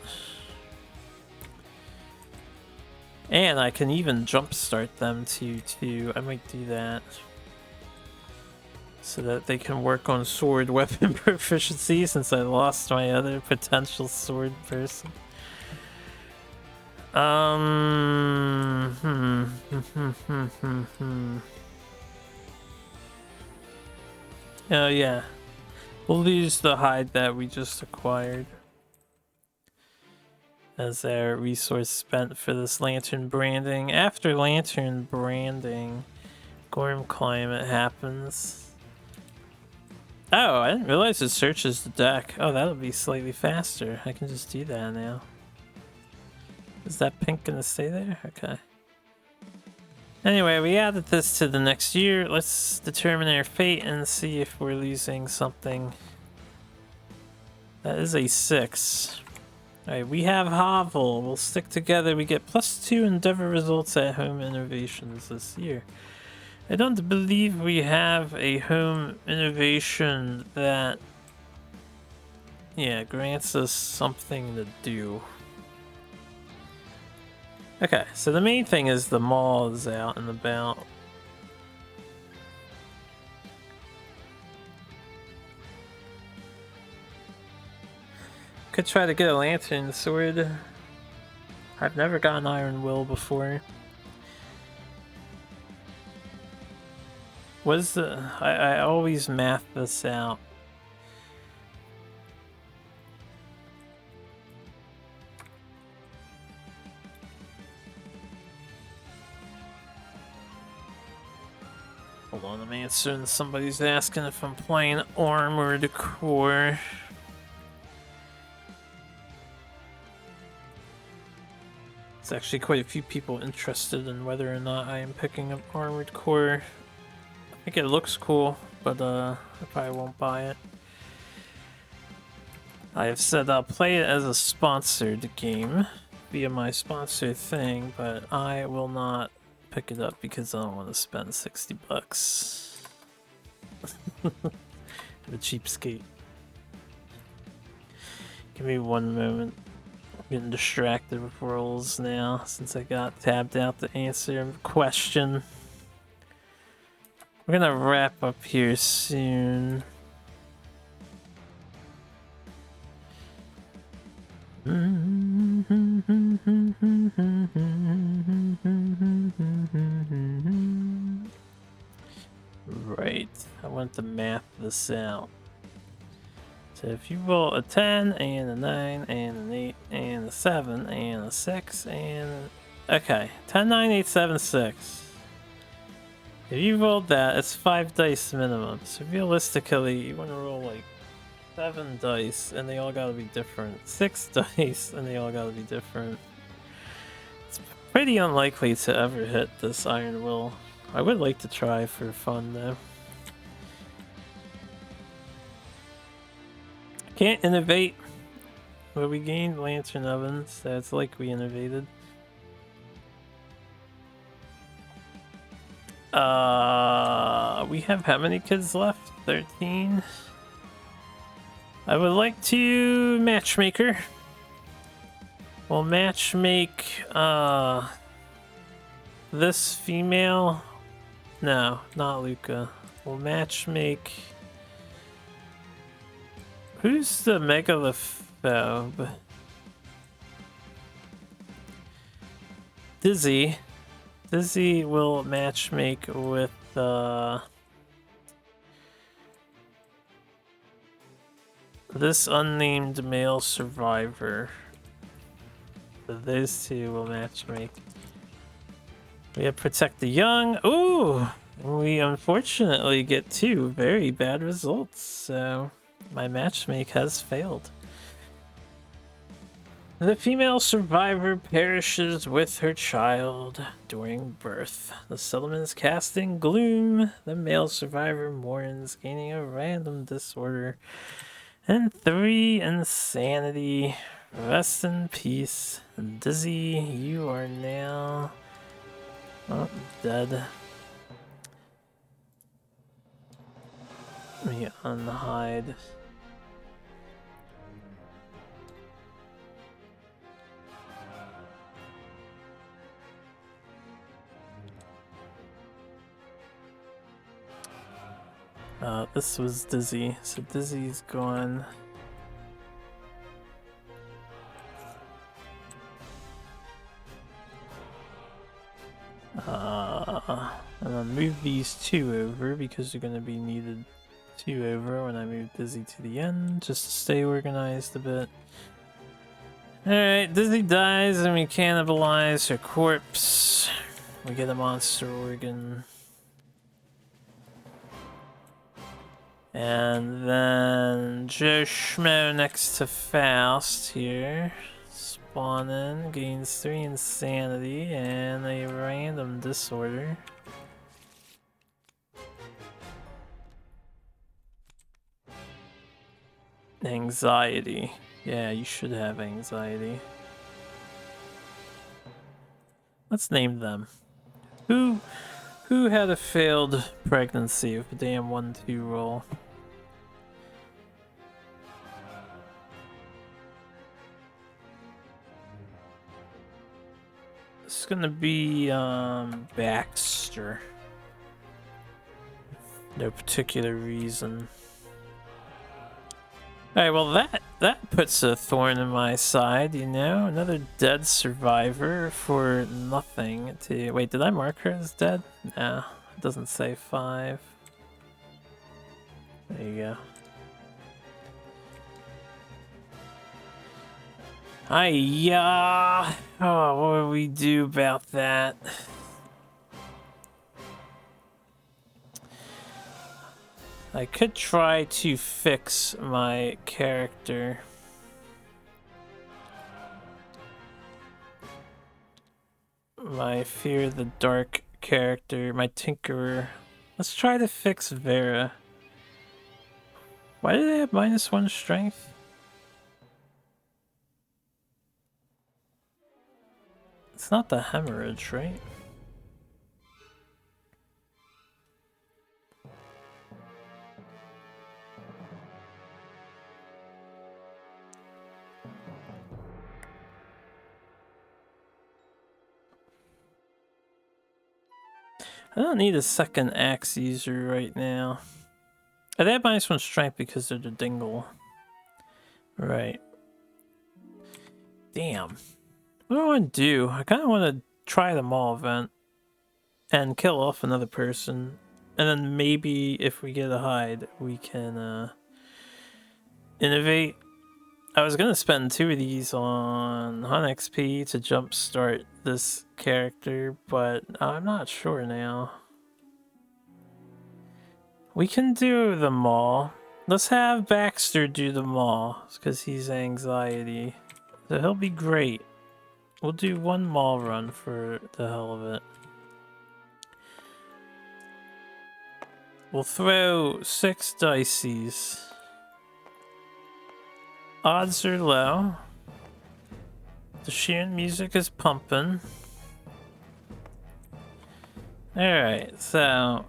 And I can even jumpstart them too. I might do that. So that they can work on sword weapon proficiency since I lost my other potential sword person. Oh yeah. We'll lose the hide that we just acquired as our resource spent for this lantern branding. After lantern branding, Gorm climate happens. Oh, I didn't realize it searches the deck. Oh, that'll be slightly faster. I can just do that now. Is that pink gonna stay there? Okay. Anyway, we added this to the next year. Let's determine our fate and see if we're losing something. That is a 6. Alright, we have Hovel. We'll stick together. We get +2 endeavor results at home innovations this year. I don't believe we have a home innovation that, yeah, grants us something to do. Okay, so the main thing is the mall is out and about. Could try to get a lantern sword. I've never gotten Iron Will before. What is the... I always math this out. Hold on, I'm answering. Somebody's asking if I'm playing Armored Core. There's actually quite a few people interested in whether or not I am picking up Armored Core. I think it looks cool, but I probably won't buy it. I have said I'll play it as a sponsored game via my sponsor thing, but I will not pick it up because I don't want to spend 60 bucks. The cheapskate. Give me one moment. I'm getting distracted with rolls now since I got tabbed out to answer a question. We're gonna wrap up here soon. Right, I want to map this out. So if you roll a 10 and a 9 and an 8 and a 7 and a 6 and... Okay, 10, 9, 8, 7, 6. If you rolled that, it's 5 dice minimum. So realistically, you want to roll like 7 dice and they all gotta be different. 6 dice and they all gotta be different. It's pretty unlikely to ever hit this Iron Will. I would like to try for fun though. Can't innovate. But we gained Lantern Ovens, so it's like we innovated. We have how many kids left? 13. I would like to matchmaker. We'll matchmake this female. No, not Luca. We'll matchmake Who's the megalophobe? Dizzy. Dizzy will matchmake with this unnamed male survivor. So those two will matchmake. We have Protect the Young. Ooh! We unfortunately get two very bad results, so my matchmake has failed. The female survivor perishes with her child during birth. The settlement is casting gloom. The male survivor mourns, gaining a random disorder and 3 insanity. Rest in peace. Dizzy, you are now dead. Let me unhide. This was Dizzy, so Dizzy's gone. And I'll move these two over because they're going to be needed two over when I move Dizzy to the end, just to stay organized a bit. Alright, Dizzy dies and we cannibalize her corpse. We get a monster organ. And then Joe Schmo next to Faust here. Spawn in, gains 3 insanity and a random disorder. Anxiety. Yeah, you should have anxiety. Let's name them. Who had a failed pregnancy with a damn 1-2 roll? It's gonna be Baxter. No particular reason. Alright, well that puts a thorn in my side, you know? Another dead survivor for nothing to... Wait, did I mark her as dead? No, it doesn't say 5. There you go. Hiya! Oh, what do we do about that? I could try to fix my character. My Fear the Dark character, my Tinkerer. Let's try to fix Vera. Why do they have -1 strength? It's not the hemorrhage, right? I don't need a second axe user right now. They have -1 strength because they're the dingle. Right. Damn. What do I want to do? I kind of want to try the mall event and kill off another person. And then maybe if we get a hide, we can innovate. I was going to spend 2 of these on Hunt XP to jumpstart this character, but I'm not sure now. We can do the mall. Let's have Baxter do the mall, because he's anxiety. So he'll be great. We'll do 1 mall run for the hell of it. We'll throw 6 dices. Odds are low. The Sheeran music is pumping. Alright, so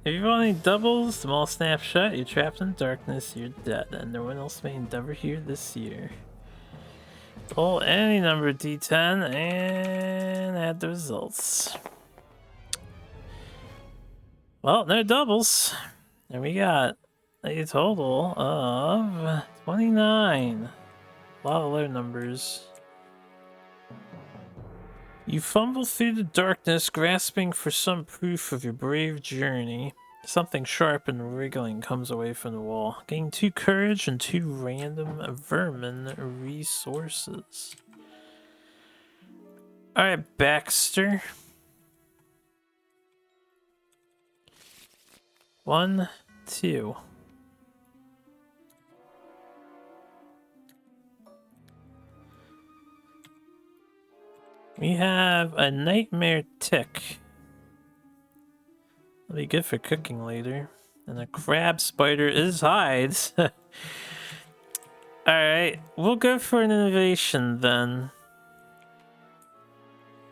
if you roll any doubles, the mall snaps shut, you're trapped in darkness, you're dead, and no one else may endeavor here this year. Roll any number D10 and add the results. Well, no doubles. And we got A total of 29. A lot of low numbers. You fumble through the darkness, grasping for some proof of your brave journey. Something sharp and wriggling comes away from the wall. Gain 2 courage and 2 random vermin resources. Alright, Baxter. 1, 2. We have a nightmare tick. That'll be good for cooking later. And a crab spider is hides. Alright, we'll go for an innovation then.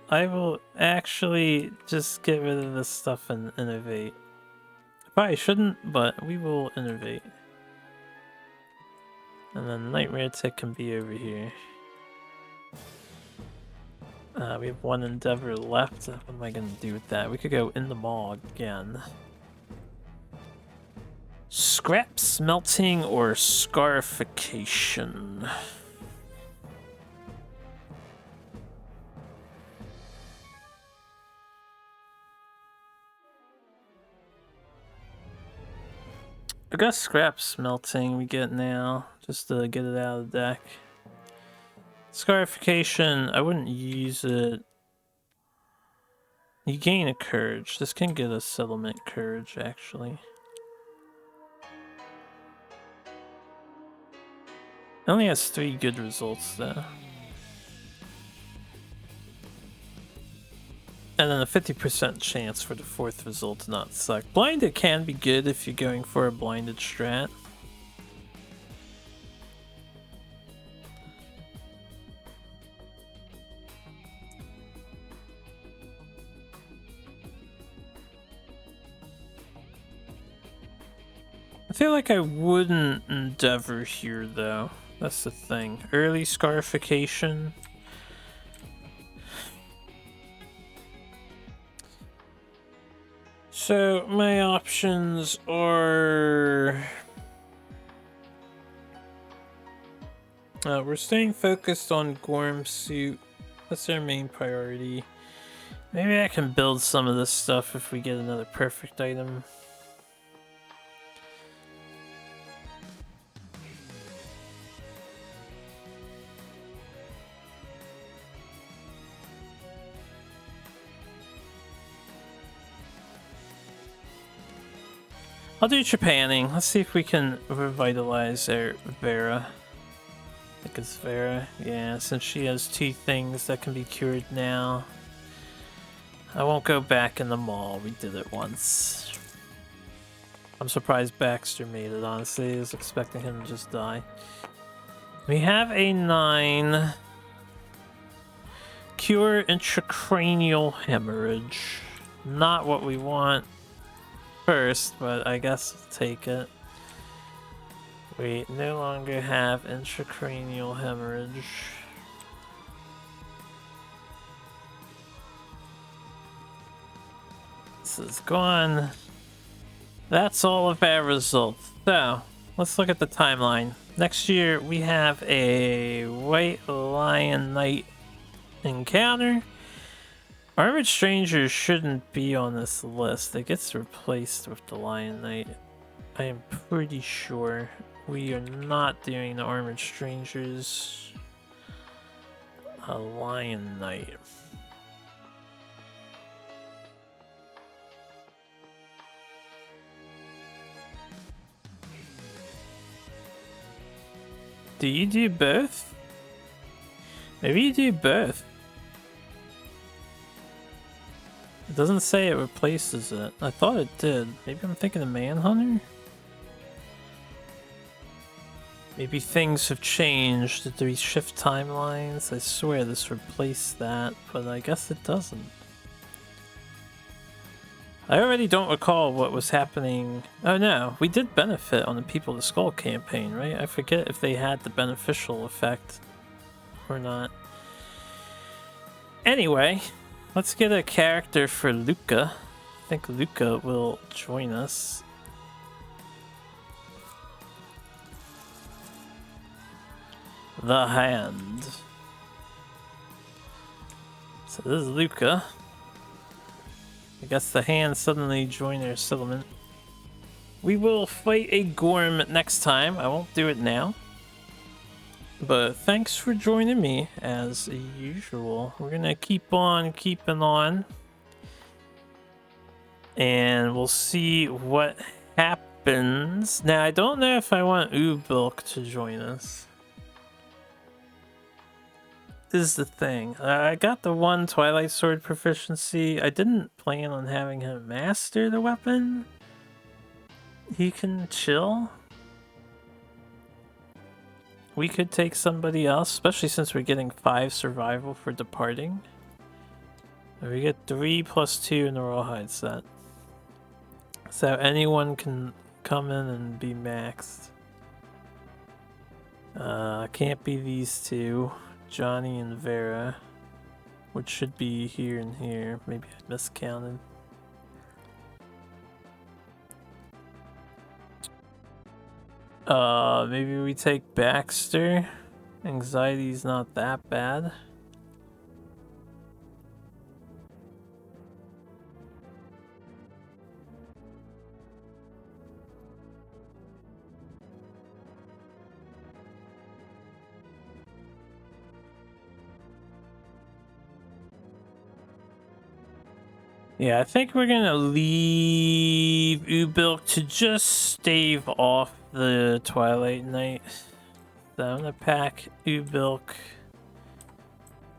I will actually just get rid of this stuff and innovate. I probably shouldn't, but we will innovate. And then nightmare tick can be over here. We have 1 endeavor left. What am I gonna do with that? We could go in the mall again. Scrap smelting or scarification? I guess scrap smelting we get now, just to get it out of the deck. Scarification, I wouldn't use it. You gain a courage. This can get a settlement courage, actually. It only has 3 good results, though. And then a 50% chance for the 4th result to not suck. Blinded can be good if you're going for a blinded strat. I feel like I wouldn't endeavor here, though. That's the thing. Early scarification. So, my options are... we're staying focused on Gorm suit. That's our main priority. Maybe I can build some of this stuff if we get another perfect item. I'll do Trepanning. Let's see if we can revitalize our Vera. I think it's Vera. Yeah, since she has 2 things that can be cured now. I won't go back in the mall. We did it once. I'm surprised Baxter made it, honestly. I was expecting him to just die. We have a 9. Cure intracranial hemorrhage. Not what we want first, but I guess we'll take it. We no longer have intracranial hemorrhage. This is gone. That's all of our results. So, let's look at the timeline. Next year, we have a White Lion Knight encounter. Armored Strangers shouldn't be on this list. It gets replaced with the Lion Knight. I am pretty sure we are not doing the Armored Strangers. A Lion Knight. Do you do both? Maybe you do both. It doesn't say it replaces it. I thought it did. Maybe I'm thinking of Manhunter? Maybe things have changed. Did we shift timelines? I swear this replaced that, but I guess it doesn't. I already don't recall what was happening. Oh no, we did benefit on the People of the Skull campaign, right? I forget if they had the beneficial effect or not. Anyway, let's get a character for Luca. I think Luca will join us. the hand. So this is Luca. I guess the hand suddenly joined their settlement. We will fight a Gorm next time. I won't do it now. But thanks for joining me, as usual. We're gonna keep on keeping on. And we'll see what happens. Now, I don't know if I want Ubilk to join us. This is the thing. I got the one Twilight Sword proficiency. I didn't plan on having him master the weapon. He can chill. We could take somebody else, especially since we're getting 5 survival for departing. We get 3 plus 2 in the rawhide set. So anyone can come in and be maxed. Can't be these two, Johnny and Vera, which should be here and here. Maybe I miscounted. Maybe we take Baxter. Anxiety's not that bad. Yeah, I think we're gonna leave Ubilk to just stave off the Twilight Knight. So I'm gonna pack Ubilk.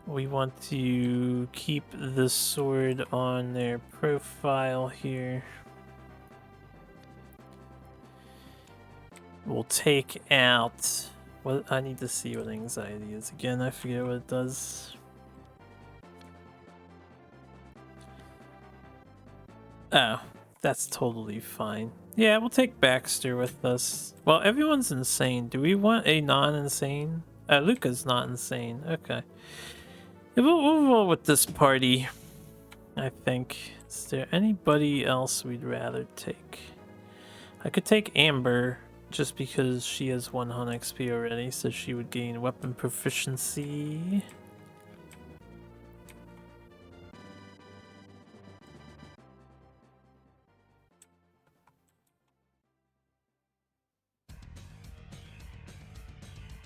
We want to keep the sword on their profile here. We'll take out... What I need to see what anxiety is again. I forget what it does. Oh, that's totally fine. Yeah, we'll take Baxter with us. Well, everyone's insane. Do we want a non-insane? Luca's not insane. Okay. Yeah, we'll roll with this party, I think. Is there anybody else we'd rather take? I could take Amber, just because she has 100 XP already, so she would gain weapon proficiency.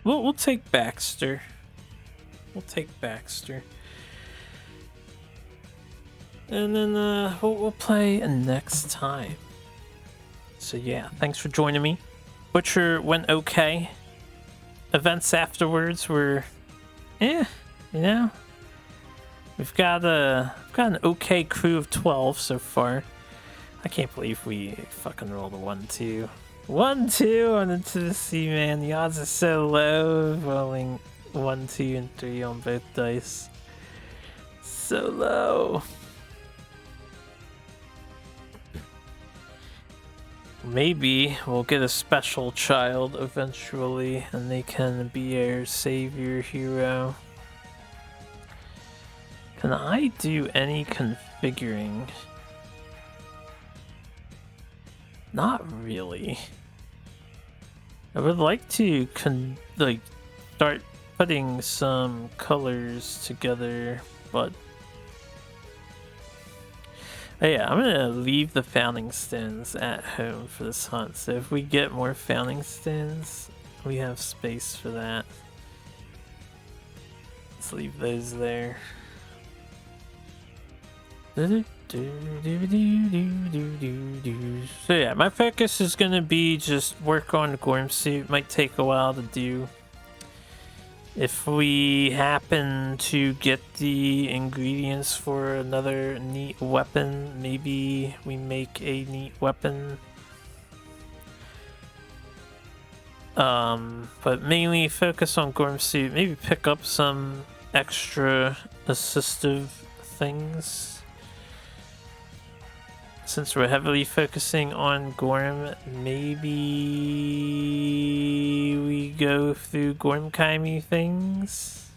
We'll take Baxter. We'll take Baxter. And then we'll play next time. So yeah, thanks for joining me. Butcher went okay. Events afterwards were, you know. We've got an okay crew of 12 so far. I can't believe we fucking rolled a 1-2. 1-2 on Into the Sea, man. The odds are so low. Rolling 1, 2, and 3 on both dice. So low. Maybe we'll get a special child eventually, and they can be our savior hero. Can I do any configuring? Not really. I would like to start putting some colors together, but yeah, I'm gonna leave the founding stones at home for this hunt. So if we get more founding stones, we have space for that. Let's leave those there. So yeah, my focus is gonna be just work on Gorm suit. Might take a while to do. If we happen to get the ingredients for another neat weapon, maybe we make a neat weapon. But mainly focus on Gorm suit. Maybe pick up some extra assistive things. Since we're heavily focusing on Gorm, maybe we go through Gormkaimi things.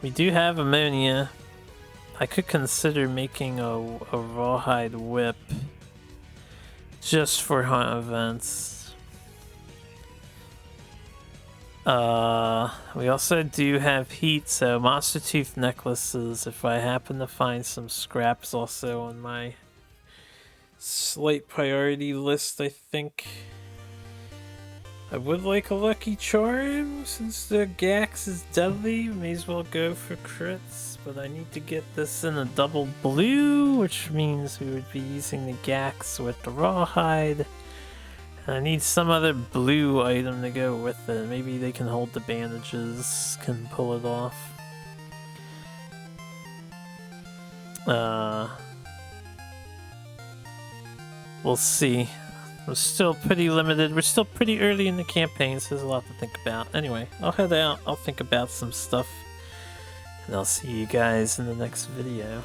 We do have ammonia. I could consider making a rawhide whip just for hunt events. We also do have heat, so monster tooth necklaces. If I happen to find some scraps, also on my slight priority list, I think. I would like a lucky charm since the Gax is deadly. May as well go for crits, but I need to get this in a double blue, which means we would be using the Gax with the rawhide. I need some other blue item to go with it. Maybe they can hold the bandages, can pull it off. We'll see. We're still pretty limited. We're still pretty early in the campaign, so there's a lot to think about. Anyway, I'll head out. I'll think about some stuff. And I'll see you guys in the next video.